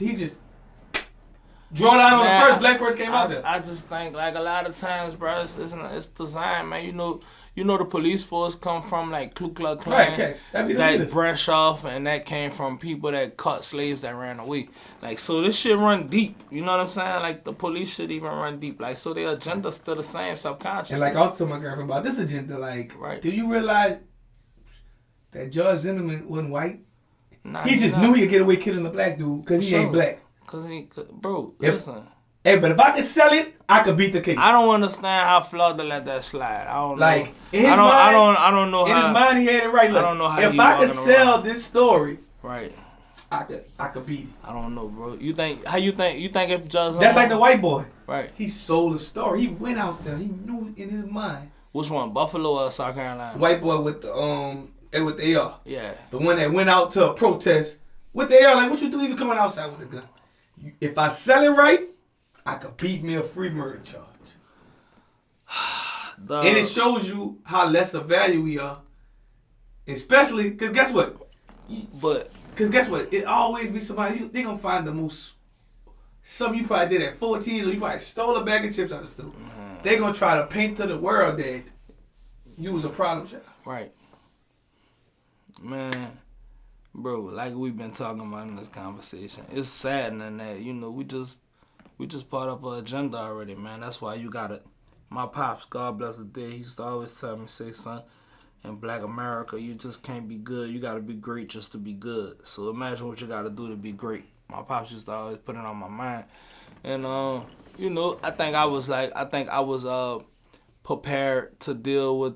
draw down on the first black person came out there. I just think, like, a lot of times, bro, it's designed, man. You know the police force come from, like, Ku Klux Klan. Right, that branched off, and that came from people that caught slaves that ran away. Like, so this shit run deep. You know what I'm saying? Like, the police shit even run deep. Like, so their agenda's still the same subconscious. And, like, I was telling my girlfriend about this agenda, like, do you realize that Judge Zimmerman wasn't white? He just knew he could get away killing the black dude because he ain't black. Listen. Hey, but if I could sell it, I could beat the case. I don't understand how Florida let that slide. I don't know. Like, in his mind, I don't know how. In his mind, he had it right. Like, I don't know how. If I could sell this story, right, I could beat it. I don't know, bro. You think if Judge? That's like the white boy. Right. He sold a story. He went out there. He knew in his mind. Which one, Buffalo or South Carolina? White boy with the AR. Yeah. The one that went out to a protest with the AR. Like, what you do even coming outside with a gun? If I sell it right, I could beat me a free murder charge. And it shows you how less of value we are. Especially, because guess what? It always be somebody, they going to find the most, something you probably did at 14, or you probably stole a bag of chips out of the store. They going to try to paint to the world that you was a problem child. Right. Man, bro, like we've been talking about in this conversation, it's saddening that, you know, we just part of an agenda already, man. That's why you got it. My pops, God bless the day, he used to always tell me, say, son, in Black America, you just can't be good. You got to be great just to be good. So imagine what you got to do to be great. My pops used to always put it on my mind. And, you know, I think I was prepared to deal with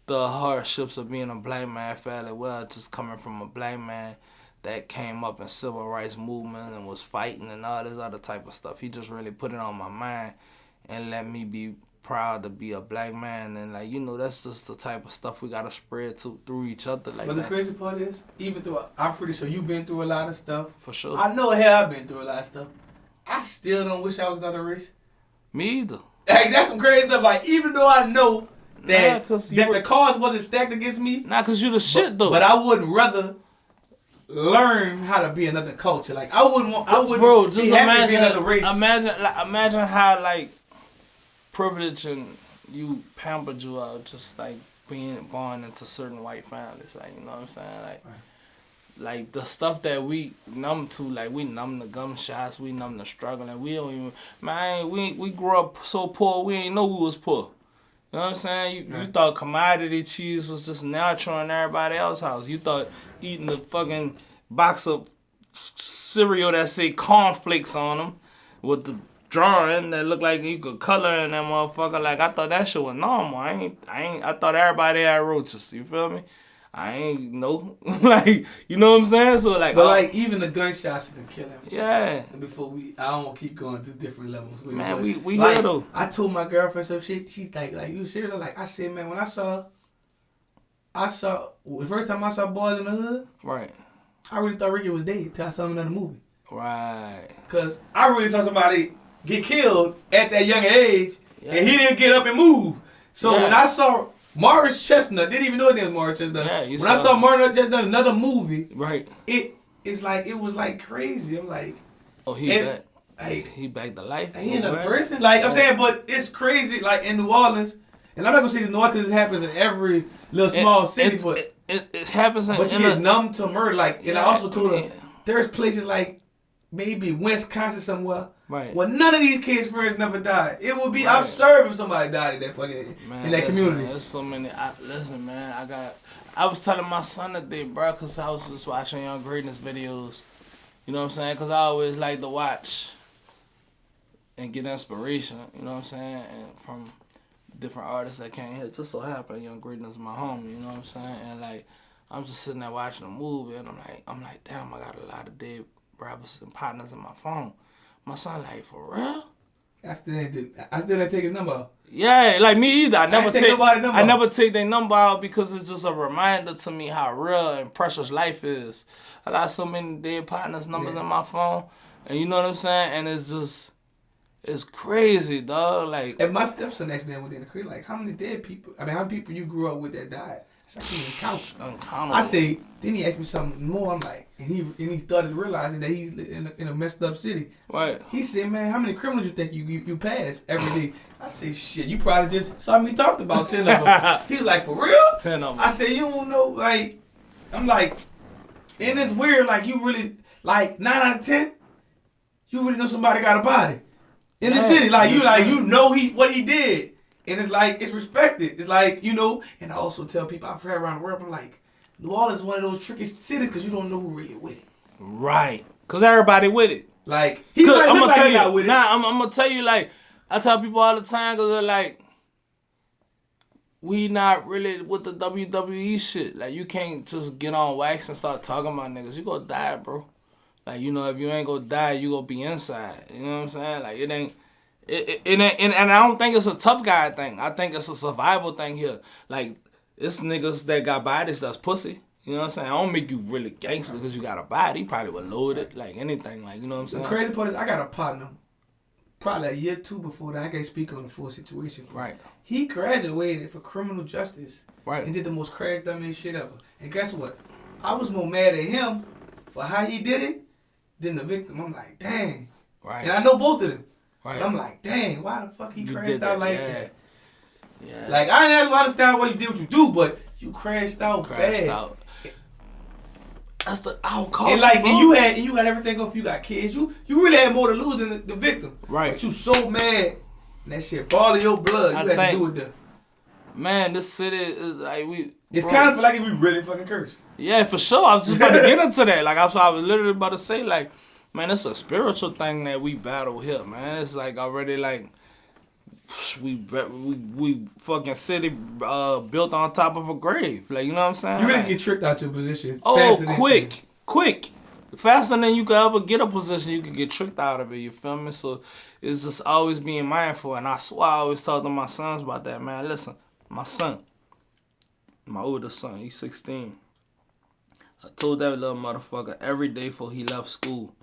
the hardships of being a black man fairly well, just coming from a black man that came up in civil rights movement and was fighting and all this other type of stuff. He just really put it on my mind and let me be proud to be a black man. And, like, you know, that's just the type of stuff we got to spread through each other. Like, but the crazy part is, even though I'm pretty sure you've been through a lot of stuff. For sure. I know hell I've been through a lot of stuff. I still don't wish I was another race. Me either. Like, that's some crazy stuff. Like, even though I know that the cards wasn't stacked against me. Nah, because you the shit, though. But I wouldn't rather learn how to be another culture. Like, I wouldn't bro, just be happy to be another race. Imagine how, like, privilege and you pampered you out, just, like, being born into certain white families. Like, you know what I'm saying? Like, like the stuff that we numb to, like, we numb the gunshots, we numb the struggle, and we don't even, man, we grew up so poor, we ain't know we was poor. You know what I'm saying? You thought commodity cheese was just natural in everybody else's house. You thought eating a fucking box of cereal that say cornflakes on them with the drawing that looked like you could color in that motherfucker. Like, I thought that shit was normal. I thought everybody had roaches. You feel me? I ain't know. Like, you know what I'm saying? So, like... But, like, even the gunshots to kill him. Yeah. Before I don't want to keep going to different levels. Man, we like, here, though. I told my girlfriend some shit. She's like, you serious? I said, man, when I saw... The first time I saw Boys in the Hood... Right. I really thought Ricky was dead till I saw him in another movie. Right. Because I really saw somebody get killed at that young age, and he didn't get up and move. So when I saw Morris Chestnut, didn't even know his name was Morris Chestnut. Yeah, when I saw Morris Chestnut in another movie, right, it was like crazy. I'm like, oh, back. Like, he back to life. He another person. Like I'm saying, but it's crazy. Like in New Orleans, and I'm not gonna say the North because it happens in every little small city, but it happens. But you get numb to murder. Like, and I also told her there's places like maybe Wisconsin somewhere. Right. Well, none of these kids' friends never died. It would be absurd if somebody died in that fucking in that community. There's so many. Listen, man. I was telling my son today, bro, because I was just watching Young Greatness videos. You know what I'm saying? Because I always like to watch and get inspiration. You know what I'm saying? And from different artists that came here. Just so happened, Young Greatness is my homie. You know what I'm saying? And like, I'm just sitting there watching a movie, and I'm like, damn, I got a lot of dead rappers and partners in my phone. My son like, for real? I still didn't take his number out. Yeah, like me either. I never take their number out because it's just a reminder to me how real and precious life is. I got so many dead partners' numbers in my phone, and you know what I'm saying? And it's crazy, dog. Like, if my stepson asked me that within the crib, like, how many dead people? I mean, how many people you grew up with that died? I can't even count. I say, then he asked me something more. I'm like, and he started realizing that he's in a messed up city. Right. He said, man, how many criminals you think you pass every day? I say, shit, you probably just saw me talked about 10 of them. He was like, for real? 10 of them. I said, you don't know, like, I'm like, and it's weird, like, you really, like, 9 out of 10, you really know somebody got a body in the city. Like, you know what he did. And it's like, it's respected. It's like, you know, and I also tell people I've heard around the world, I'm like, New Orleans is one of those tricky cities because you don't know who really with it. Right. Because everybody with it. Like, he might look like he not with it. Nah, I'm going to tell you, like, I tell people all the time because they're like, we not really with the WWE shit. Like, you can't just get on wax and start talking about niggas. You going to die, bro. Like, you know, if you ain't going to die, you going to be inside. You know what I'm saying? Like, it ain't. And I don't think it's a tough guy thing. I think it's a survival thing here. Like, it's niggas that got bodies that's pussy. You know what I'm saying? I don't make you really gangster because you got a body. You probably would load it, like anything. Like, you know what I'm saying? The crazy part is I got a partner probably a year or two before that. I can't speak on the full situation. Right. He graduated for criminal justice. Right. And did the most crash dumbest shit ever. And guess what? I was more mad at him for how he did it than the victim. I'm like, dang. Right. And I know both of them. Right. But I'm like, dang, why the fuck he crashed out like that? Yeah. Like, I didn't understand why you did what you do, but you crashed out bad. That's the outcome. And like, and you had everything off. You got kids. You really had more to lose than the victim. Right. But you so mad, and that shit ball in your blood. You had to do with them. Man, this city is like It's kind of like if we really fucking curse. Yeah, for sure. I was just about to get into that. Like, that's what I was literally about to say. Like, man, it's a spiritual thing that we battle here, man. It's like already like we fucking city built on top of a grave. Like, you know what I'm saying? You really get tricked out your position. Oh, quick. Faster than you could ever get a position, you could get tricked out of it. You feel me? So it's just always being mindful. And I swear I always talk to my sons about that, man. Listen, my son, my oldest son, he's 16. I told that little motherfucker every day before he left school.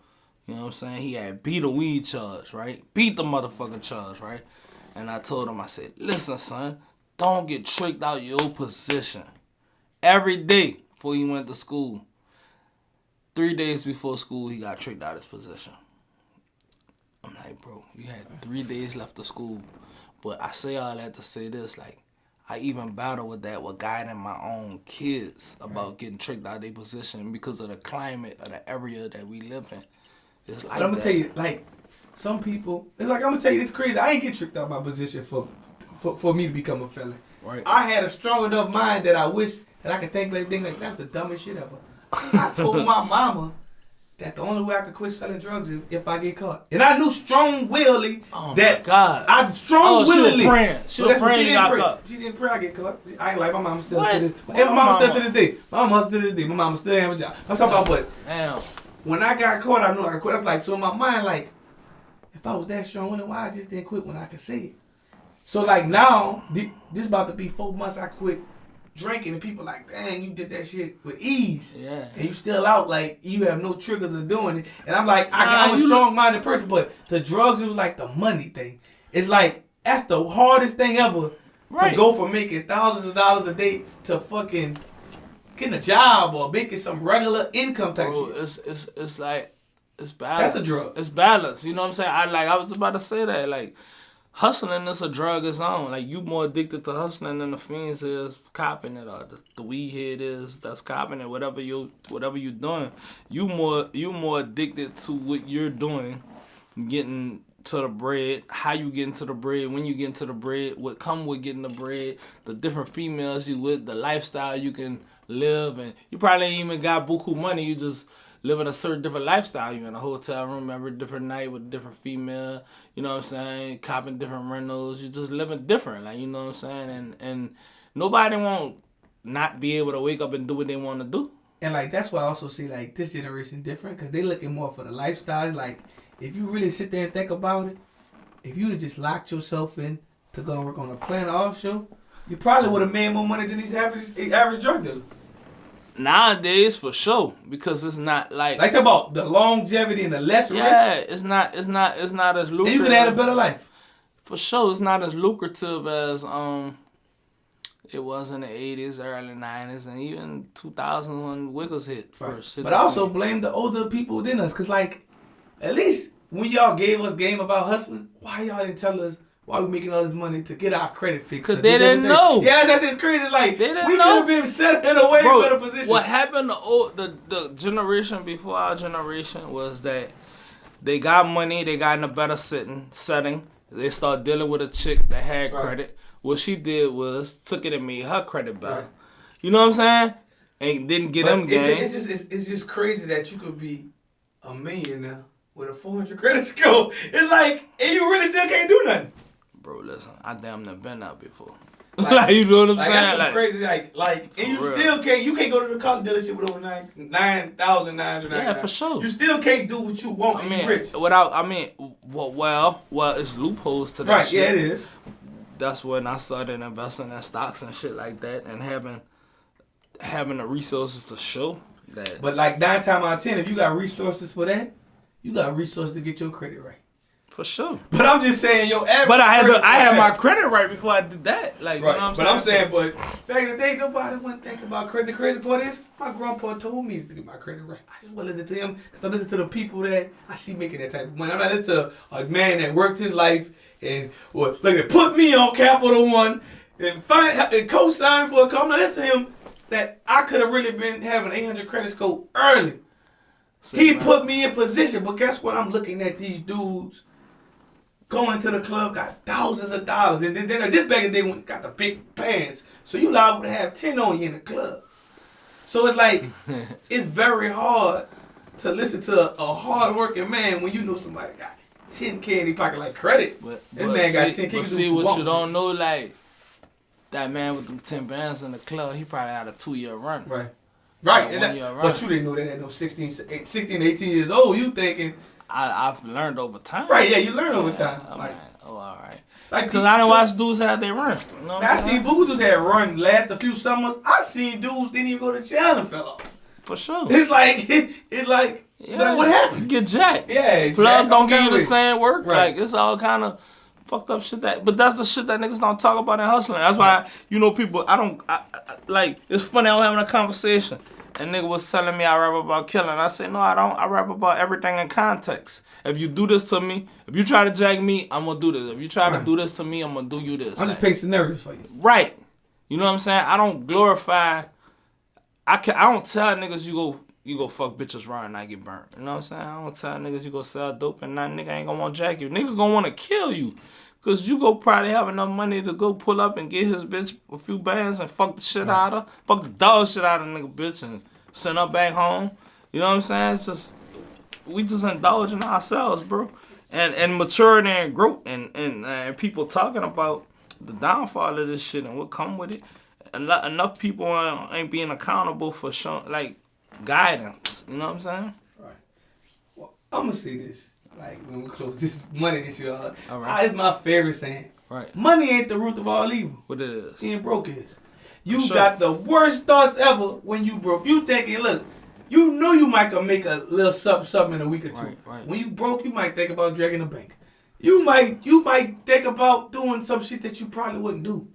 You know what I'm saying? He had beat a weed charge, right? Beat the motherfucking charge, right? And I told him, I said, listen, son, don't get tricked out your position. Every day before he went to school, 3 days before school, he got tricked out his position. I'm like, bro, you had 3 days left of school. But I say all that to say this, like, I even battle with that with guiding my own kids about getting tricked out of their position because of the climate of the area that we live in. It's like but I'm going to tell you, like, some people, it's like, I'm going to tell you, it's crazy. I ain't get tricked out of my position for me to become a felon. Right. I had a strong enough mind that I wish that I could think like, that's the dumbest shit ever. I told my mama that the only way I could quit selling drugs is if I get caught. And I knew strong-willingly that God. I strong-willingly. She was praying. She was praying you got caught. She didn't pray I get caught. I ain't like my mama still to this. My mama still to this day. My mama still to this day. My mama still have a job. I'm talking about what? Damn. When I got caught, I knew I could quit. I was like, so in my mind, like, if I was that strong, then why I just didn't quit when I could say it? So like now, this about to be 4 months I quit drinking, and people like, dang, you did that shit with ease. Yeah. And you still out, like, you have no triggers of doing it. And I'm like, I'm a strong-minded person, but the drugs, it was like the money thing. It's like, that's the hardest thing ever to go from making thousands of dollars a day to fucking getting a job or making some regular income type shit. It's like, it's balance. That's a drug. It's balance. You know what I'm saying? I was about to say that, like, hustling is a drug its own. Like, you more addicted to hustling than the fiends is copping it, or the weed head is that's copping it. Whatever you doing, you more addicted to what you're doing, getting to the bread, how you getting to the bread, when you getting to the bread, what come with getting the bread, the different females you with, the lifestyle you can live, and you probably ain't even got buku money. You just living a certain different lifestyle. You in a hotel room every different night with a different female, you know what I'm saying, copping different rentals. You just living different, like, you know what I'm saying, and nobody won't not be able to wake up and do what they want to do. And like, that's why I also see like this generation different, because they looking more for the lifestyle. Like, if you really sit there and think about it, if you'd have just locked yourself in to go and work on a plan offshore, you probably would have made more money than these average drug dealers. Nowadays, for sure, because it's not like about the longevity and the less risk. Yeah, it's not as lucrative. And you could have a better life. For sure, it's not as lucrative as it was in the 80s, early 90s, and even 2000s when Wiggles hit first. But I also blame the older people within us, because like, at least when y'all gave us game about hustling, why y'all didn't tell us why we making all this money to get our credit fixed? Because they didn't know. Yeah, that's crazy. Like, we could have been set in a way better position. What happened to the generation before our generation was that they got money, they got in a better setting. They started dealing with a chick that had credit. What she did was took it and made her credit better. Right. You know what I'm saying? And didn't get them game. It's just crazy that you could be a millionaire with a 400 credit score. It's like, and you really still can't do nothing. Bro, listen, I damn near been out before. Like, you know what I'm saying? That's like crazy. Like, and you real. Still can't. You can't go to the car dealership with over 9,900. Yeah, for sure. You still can't do what you want. You rich. Well, it's loopholes to that. Right. Shit. Yeah, it is. That's when I started investing in stocks and shit like that, and having the resources to show that. But like 9 times out of 10, if you got resources for that, you got resources to get your credit right. For sure. But I'm just saying, your average. But I had my credit right before I did that. Like, right. You know what I'm saying? But back in the day, nobody wasn't thinking about credit. The crazy part is, my grandpa told me to get my credit right. I just want to listen to him because I listen to the people that I see making that type of money. I'm not listening to a man that worked his life and put me on Capital One and co-sign for a car. I'm not listening to him that I could have really been having 800 credit score early. He put me in position, but guess what? I'm looking at these dudes going to the club, got thousands of dollars. And then this back in the day when you got the big pants. So you liable to have 10 on you in the club. So it's like, it's very hard to listen to a hard-working man when you know somebody got 10K in his pocket like credit. This man got 10K. But see, what you don't know, like, that man with them 10 bands in the club, he probably had a 2-year run. Right. But you didn't know that at no 16, 18 years old. You thinking... I've learned over time. Right, yeah, you learn over time. All right. Like, because I didn't watch dudes have they run. You know I seen Voodoo had run last a few summers. I seen dudes didn't even go to jail and fell off. For sure. It's like what happened? Get jacked. Yeah, plug don't give you the same work. Right. Like, it's all kind of fucked up shit but that's the shit that niggas don't talk about in hustling. That's why, people, it's funny, I was having a conversation. And nigga was telling me I rap about killing. I said, no, I don't. I rap about everything in context. If you do this to me, if you try to jag me, I'm going to do this. If you try to do this to me, I'm going to do you this. I'm just painting scenarios for you. Right. You know what I'm saying? I don't glorify. I don't tell niggas you go fuck bitches around and I get burnt. You know what I'm saying? I don't tell niggas you go sell dope and nigga ain't going to want to jag you. Nigga going to want to kill you. Because you go probably have enough money to go pull up and get his bitch a few bands and fuck the shit out of her. Fuck the dog shit out of nigga bitch and send her back home. You know what I'm saying? It's just, indulging ourselves, bro. And maturity and growth and people talking about the downfall of this shit and what come with it. Enough people ain't being accountable for showing, like, guidance. You know what I'm saying? Right. Well, I'm gonna say this. Like, when we close this money issue, all right. It's my favorite saying. Right. Money ain't the root of all evil. What it is? Being broke is. You got the worst thoughts ever when you broke. You thinking, look, you know you might go make a little something in a week or two. Right. When you broke, you might think about dragging a bank. You might think about doing some shit that you probably wouldn't do.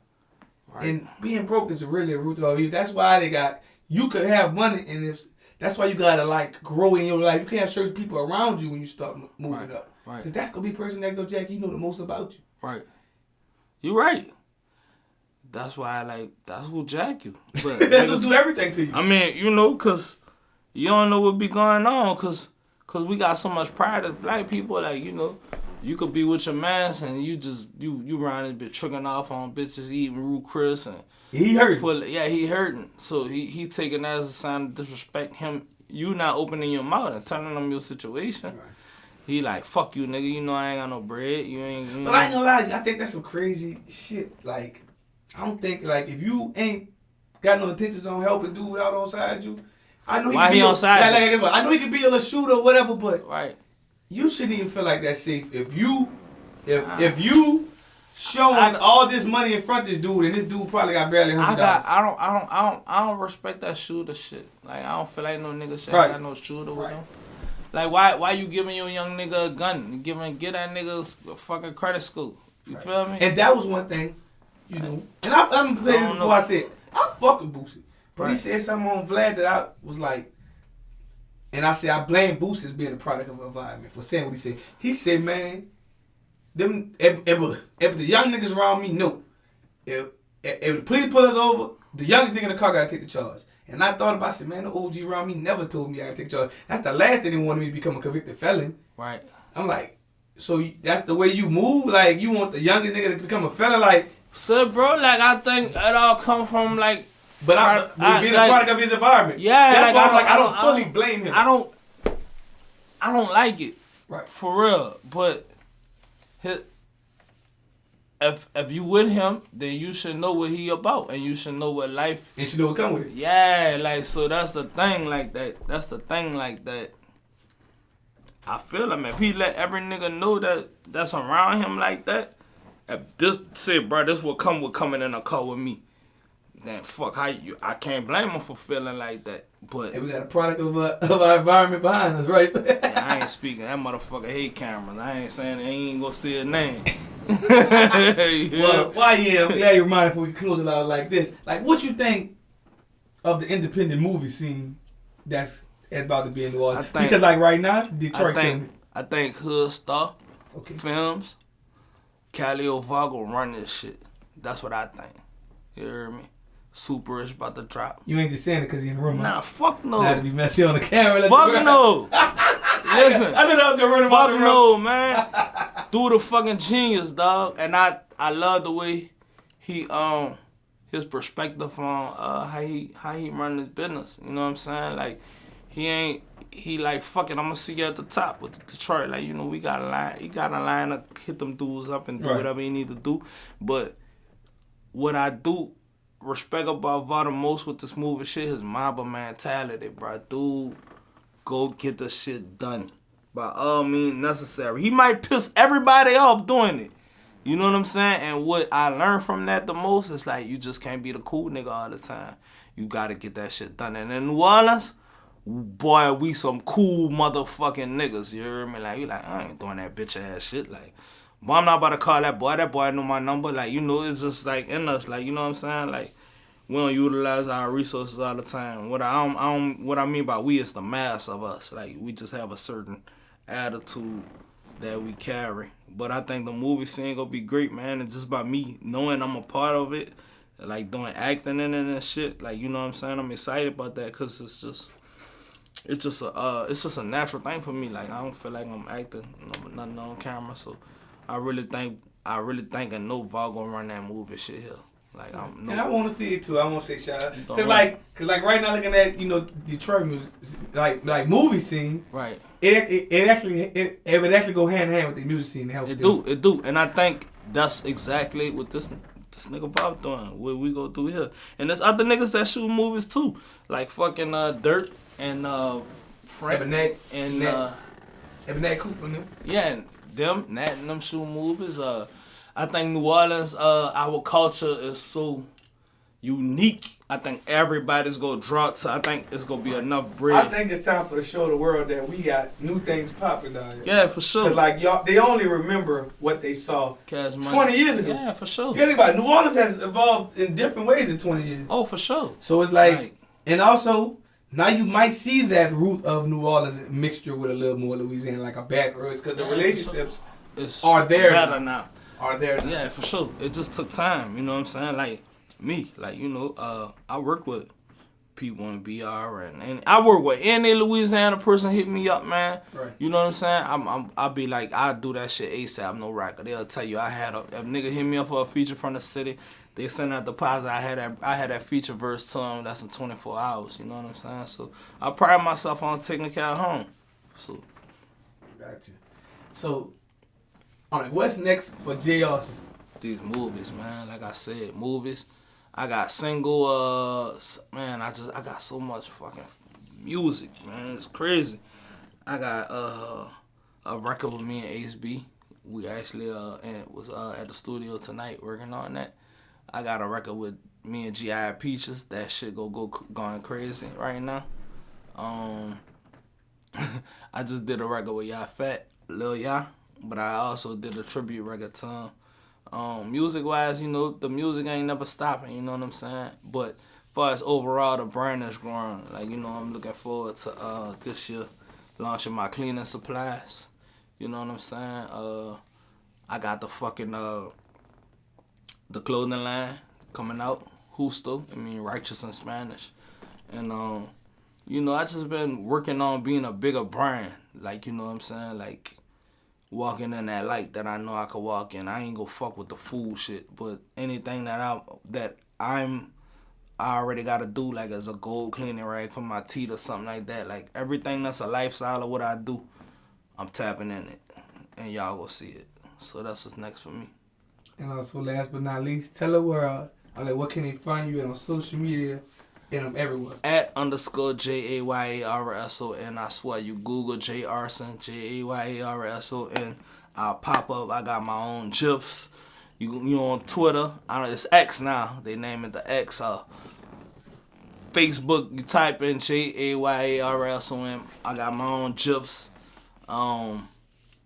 Right. And being broke is really a root of all evil. That's why you could have money, and that's why you gotta like grow in your life. You can't have certain people around you when you start moving up. Right. Because that's gonna be the person that's gonna jack you know the most about you. Right. You right. That's why that's who jack you. But that's who do everything to you. I mean, you know, cause you don't know what be going on, cause we got so much pride as black people. Like, you know, you could be with your mans and you just you around this bitch tricking off on bitches eating Rue Chris and he hurting. He hurting. So he taking that as a sign of disrespect. You not opening your mouth and telling them your situation. Right. He like, fuck you, nigga. You know I ain't got no bread. But I ain't gonna lie, I think that's some crazy shit. Like, I don't think, like, if you ain't got no intentions on helping dude out on side you, I know he on side you? I know he could be a little shooter or whatever, but right. You shouldn't even feel like that's safe. If you showing all this money in front of this dude, and this dude probably got barely $100. I don't respect that shooter shit. Like, I don't feel like no nigga shit. I got no shooter with him. Like, why you giving your young nigga a gun? Get that nigga a fucking credit score. You feel me? And that was one thing, you know. And I'm saying it before I said, I fuck with Boosie. But he said something on Vlad that I was like, and I said, I blame Boosie as being a product of environment for saying what he said. He said, man, if the young niggas around me know, if the police pull us over, the youngest nigga in the car gotta take the charge. And I thought about it, I said, man, the OG around me never told me I gotta take charge. That's the last thing they wanted me to become a convicted felon. Right. I'm like, so that's the way you move? Like, you want the youngest nigga to become a felon? Like, so, bro, like, I think it all come from, like, but I being a product of his environment. Yeah. That's why I'm like, I don't fully blame him. I don't like it. Right. For real. But if you with him, then you should know what he about, and you should know what life. And you should know what come with it. Yeah, like, so that's the thing like that. I feel him. If he let every nigga know that's around him like that, if this said, bro, this will come with coming in a car with me, then fuck, I can't blame him for feeling like that. But and we got a product of our environment behind us, right? I ain't speaking. That motherfucker hate cameras. I ain't saying he ain't gonna see his name. Well, why? Yeah, I'm glad you reminded before we close it out like this. Like, what you think of the independent movie scene that's about to be in New Orleans? Because like right now, Detroit. I think Hood Star Films, Cali Ovago run this shit. That's what I think. You hear me? Super is about to drop. You ain't just saying it because you're in the room. Nah, fuck no. Not to be messy on the camera. Fuck no. Listen. I knew that was gonna run about the room. Fuck no, man. Dude, a fucking genius, dog. And I love the way he his perspective on how he run his business. You know what I'm saying? Like, he like, fuck it, I'm gonna see you at the top with Detroit. Like, you know, we got a line. He got a line to hit them dudes up and do whatever he need to do. But what I do respect about Vada most with this movie shit, his Mamba mentality, bro. Dude, go get the shit done. By all means necessary. He might piss everybody off doing it. You know what I'm saying? And what I learned from that the most is like, you just can't be the cool nigga all the time. You gotta get that shit done. And in New Orleans, boy, we some cool motherfucking niggas. You hear me? Like, you like, I ain't doing that bitch ass shit. Like, but I'm not about to call that boy. That boy know my number. Like, you know, it's just like in us. Like, you know what I'm saying? Like, we don't utilize our resources all the time. What I mean by we is the mass of us. Like, we just have a certain attitude that we carry. But I think the movie scene gonna be great, man. And just by me knowing I'm a part of it, like doing acting in it and shit. Like, you know what I'm saying? I'm excited about that because it's just a natural thing for me. Like, I don't feel like I'm acting nothing on camera. So I really think and know Val gonna run that movie shit here. Like and I want to see it too. I want to say shout out cause like right now looking at Detroit music like movie scene. Right. It would actually go hand in hand with the music scene. It do, and I think that's exactly what this nigga Bob doing. What we go through here, and there's other niggas that shoot movies too, like fucking Dirt and Frank and Ebony Cooper and them. Yeah, and them Nat and them shoot movies. I think New Orleans, our culture is so unique. I think everybody's gonna draw to. I think it's gonna be enough bread. I think it's time for to show the world that we got new things popping down here. Yeah, for sure. Cause like y'all, they only remember what they saw 20 years ago. Yeah, for sure. You think about it, New Orleans has evolved in different ways in 20 years. Oh, for sure. So it's like, and also now you might see that root of New Orleans mixture with a little more Louisiana, like a backwoods, because the relationships are there now. Yeah, for sure. It just took time. You know what I'm saying? Like me, like I work with people in BR and I work with any Louisiana person hit me up, man. Right. You know what I'm saying? I'll be like, I do that shit ASAP, no record. They'll tell you I had a nigga hit me up for a feature from the city. They send out deposit. I had that feature verse to them. That's in 24 hours. You know what I'm saying? So I pride myself on taking the cat home. So. Gotcha. So. All right, what's next for Jayarson? These movies, man. Like I said, movies. I got single. Man, I got so much fucking music, man. It's crazy. I got a record with me and Ace B. We actually was at the studio tonight working on that. I got a record with me and G.I. Peaches. That shit going crazy right now. I just did a record with Ya Fat, Lil Ya. But I also did a tribute record to him. Music-wise, the music ain't never stopping, you know what I'm saying? But as far as overall, the brand is growing. Like, I'm looking forward to this year launching my cleaning supplies. You know what I'm saying? I got the fucking, the clothing line coming out. Justo, righteous in Spanish. And, I just been working on being a bigger brand. Like, you know what I'm saying? Like, walking in that light that I know I could walk in. I ain't gonna fuck with the fool shit, but anything that I already gotta do, like as a gold cleaning rag for my teeth or something like that. Like everything that's a lifestyle of what I do, I'm tapping in it, and y'all will see it. So that's what's next for me. And also, last but not least, tell the world, what can they find you on social media? And I'm everywhere. @_JAYARSON. I swear, you Google Jayarson, JAYARSON. I'll pop up. I got my own GIFs. You on Twitter. It's X now. They name it the X. Facebook, you type in JAYARSON. I got my own GIFs. I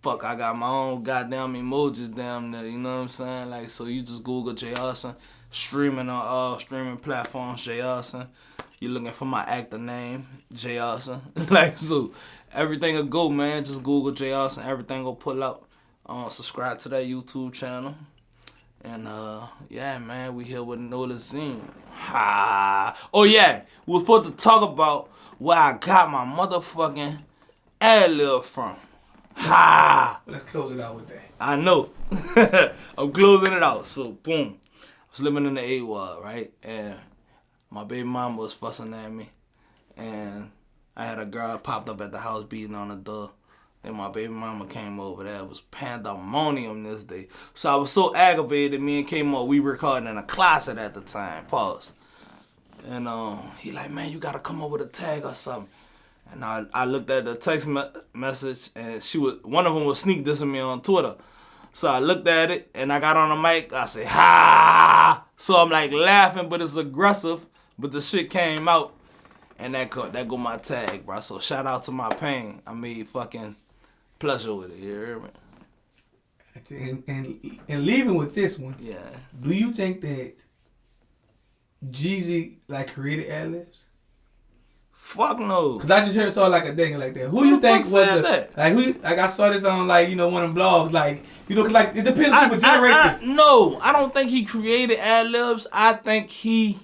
got my own goddamn emojis down there. You know what I'm saying? Like, so you just Google Jayarson. Streaming on all streaming platforms, Jayarson. You looking for my actor name, Jayarson. Like, so everything will go, man. Just Google Jayarson. Everything will pull out. Subscribe to that YouTube channel. And, yeah, man, we here with Nolazine. Oh, yeah. We were supposed to talk about where I got my motherfucking ad-lib from. Let's close it out with that. I know. I'm closing it out. So, boom. I was living in the AWOD, right? And my baby mama was fussing at me. And I had a girl popped up at the house beating on the door. Then my baby mama came over there. It was pandemonium this day. So I was so aggravated, me and K-Mo, we recording in a closet at the time. Pause. And he like, man, you gotta come over to tag or something. And I looked at the text message, and one of them was sneak dissing me on Twitter. So I looked at it, and I got on the mic. I said, ha! So I'm like laughing, but it's aggressive. But the shit came out, and that go my tag, bro. So shout out to my pain. I made fucking pleasure with it. You hear me? And leaving with this one. Yeah. Do you think that Jeezy created ad-libs? Fuck no. Cause I just heard something like a thing like that. Who you think was that? I saw this on one of them blogs. Cause it depends on the generation. No, I don't think he created ad-libs. I think he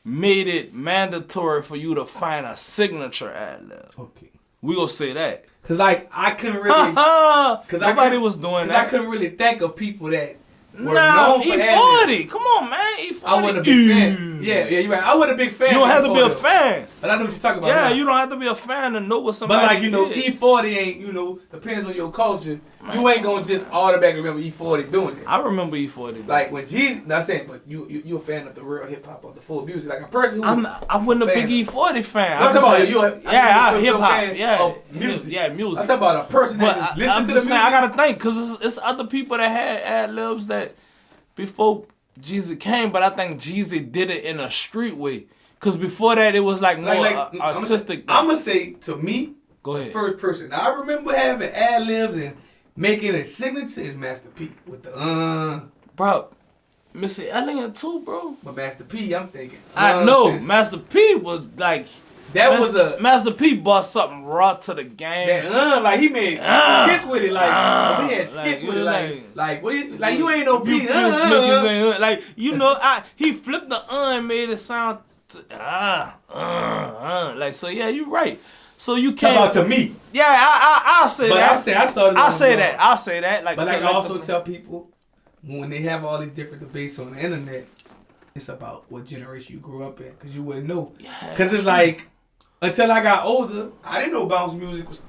made it mandatory for you to find a signature ad-lib. Okay. We gonna say that. Cause I couldn't really. Cause nobody was doing that. I couldn't really think of people that were known for ad-libs. 40. Come on, man. E40. I wasn't a big fan. Yeah, you're right. I wasn't a big fan. You don't have to be a fan. But I know what you're talking about. Yeah, now. you don't have to be a fan to know what somebody. But like E40 ain't depends on your culture. Man. You ain't gonna just automatically remember E40 doing it. I remember E40. Like when Jesus, not saying, but you a fan of the real hip hop, of the full music. Like a person who I wasn't a big E40 fan. I'm talking about hip hop. Yeah, music. Yeah, music. I'm talking about a person that just listen I'm to just the saying, music. I gotta think because it's other people that had ad-libs that before Jeezy came, but I think Jeezy did it in a street way. Cause before that it was like more artistic. I'm gonna say to me, go ahead. First person. Now, I remember having ad-libs and making a signature is Master P with the Bro, Missy Elliott too, bro. But Master P, I'm thinking. I know Master P was like. Master P brought something raw to the game. That, like he made skits with it, like he had skits with it, like you ain't no P. Like he flipped the and made it sound like so. Yeah, you're right. So you can't. Talk about to me. Yeah, I'll say that. I'll say that. Like, but I also tell people when they have all these different debates on the internet, it's about what generation you grew up in, because you wouldn't know. Because it's like. Until I got older, I didn't know bounce music was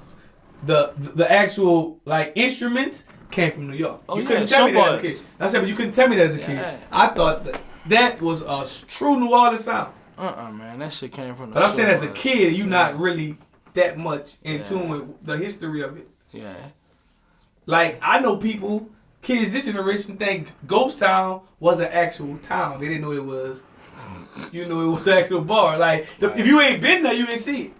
the actual like instruments came from New York. You couldn't tell me that as a kid. I said, but you couldn't tell me that as a kid. I thought that was a true New Orleans sound. Man, that shit came from. But I'm saying as a kid, you not really that much in tune with the history of it. Yeah. Like I know people, kids this generation think Ghost Town was an actual town. They didn't know it was. It was an actual bar. Like, if you ain't been there, you ain't see it.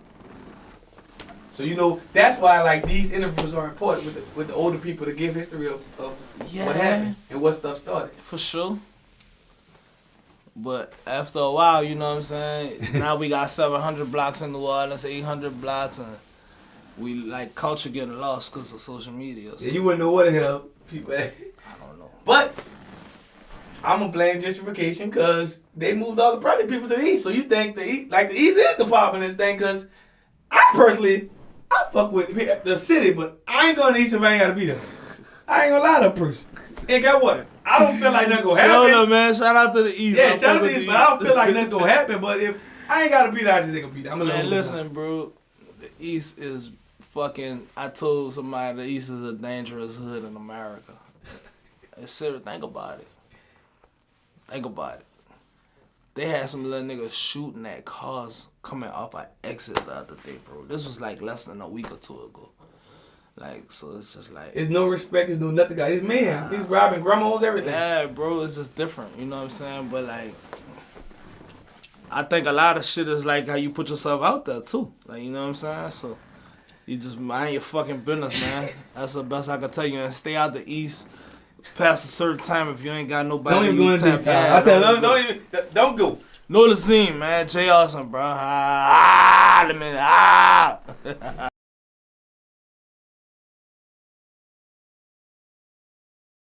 So, that's why, like, these interviews are important with the older people to give history of what happened and what stuff started. For sure. But after a while, you know what I'm saying? Now we got 700 blocks in New Orleans, 800 blocks, and we, like, culture getting lost because of social media. So. Yeah, you wouldn't know what the hell people I don't know. But I'm going to blame gentrification because they moved all the project people to the East. So you think the East is the populous thing, because I fuck with the city, but I ain't going to the East if I ain't got to be there. I ain't going to lie to a person. And got what? I don't feel like nothing going to happen. Shout out, man. Shout out to the East. Yeah, shout out to the East, but I don't feel like nothing going to happen. But if I ain't got to be there, I just ain't going to be there. Man, listen, bro. The East is fucking... I told somebody the East is a dangerous hood in America. It's serious. Think about it. Think about it. They had some little niggas shooting at cars coming off an exit the other day, bro. This was like less than a week or two ago. Like, so it's just like... There's no respect, there's no nothing. It's man. He's robbing grandmas, everything. Yeah, bro, it's just different. You know what I'm saying? But, like, I think a lot of shit is like how you put yourself out there, too. Like, you know what I'm saying? So, you just mind your fucking business, man. That's the best I can tell you. And stay out the East. Past a certain time, if you ain't got nobody, don't even go in there. I tell you, don't go. Nolazine, man, Jayarson, bro.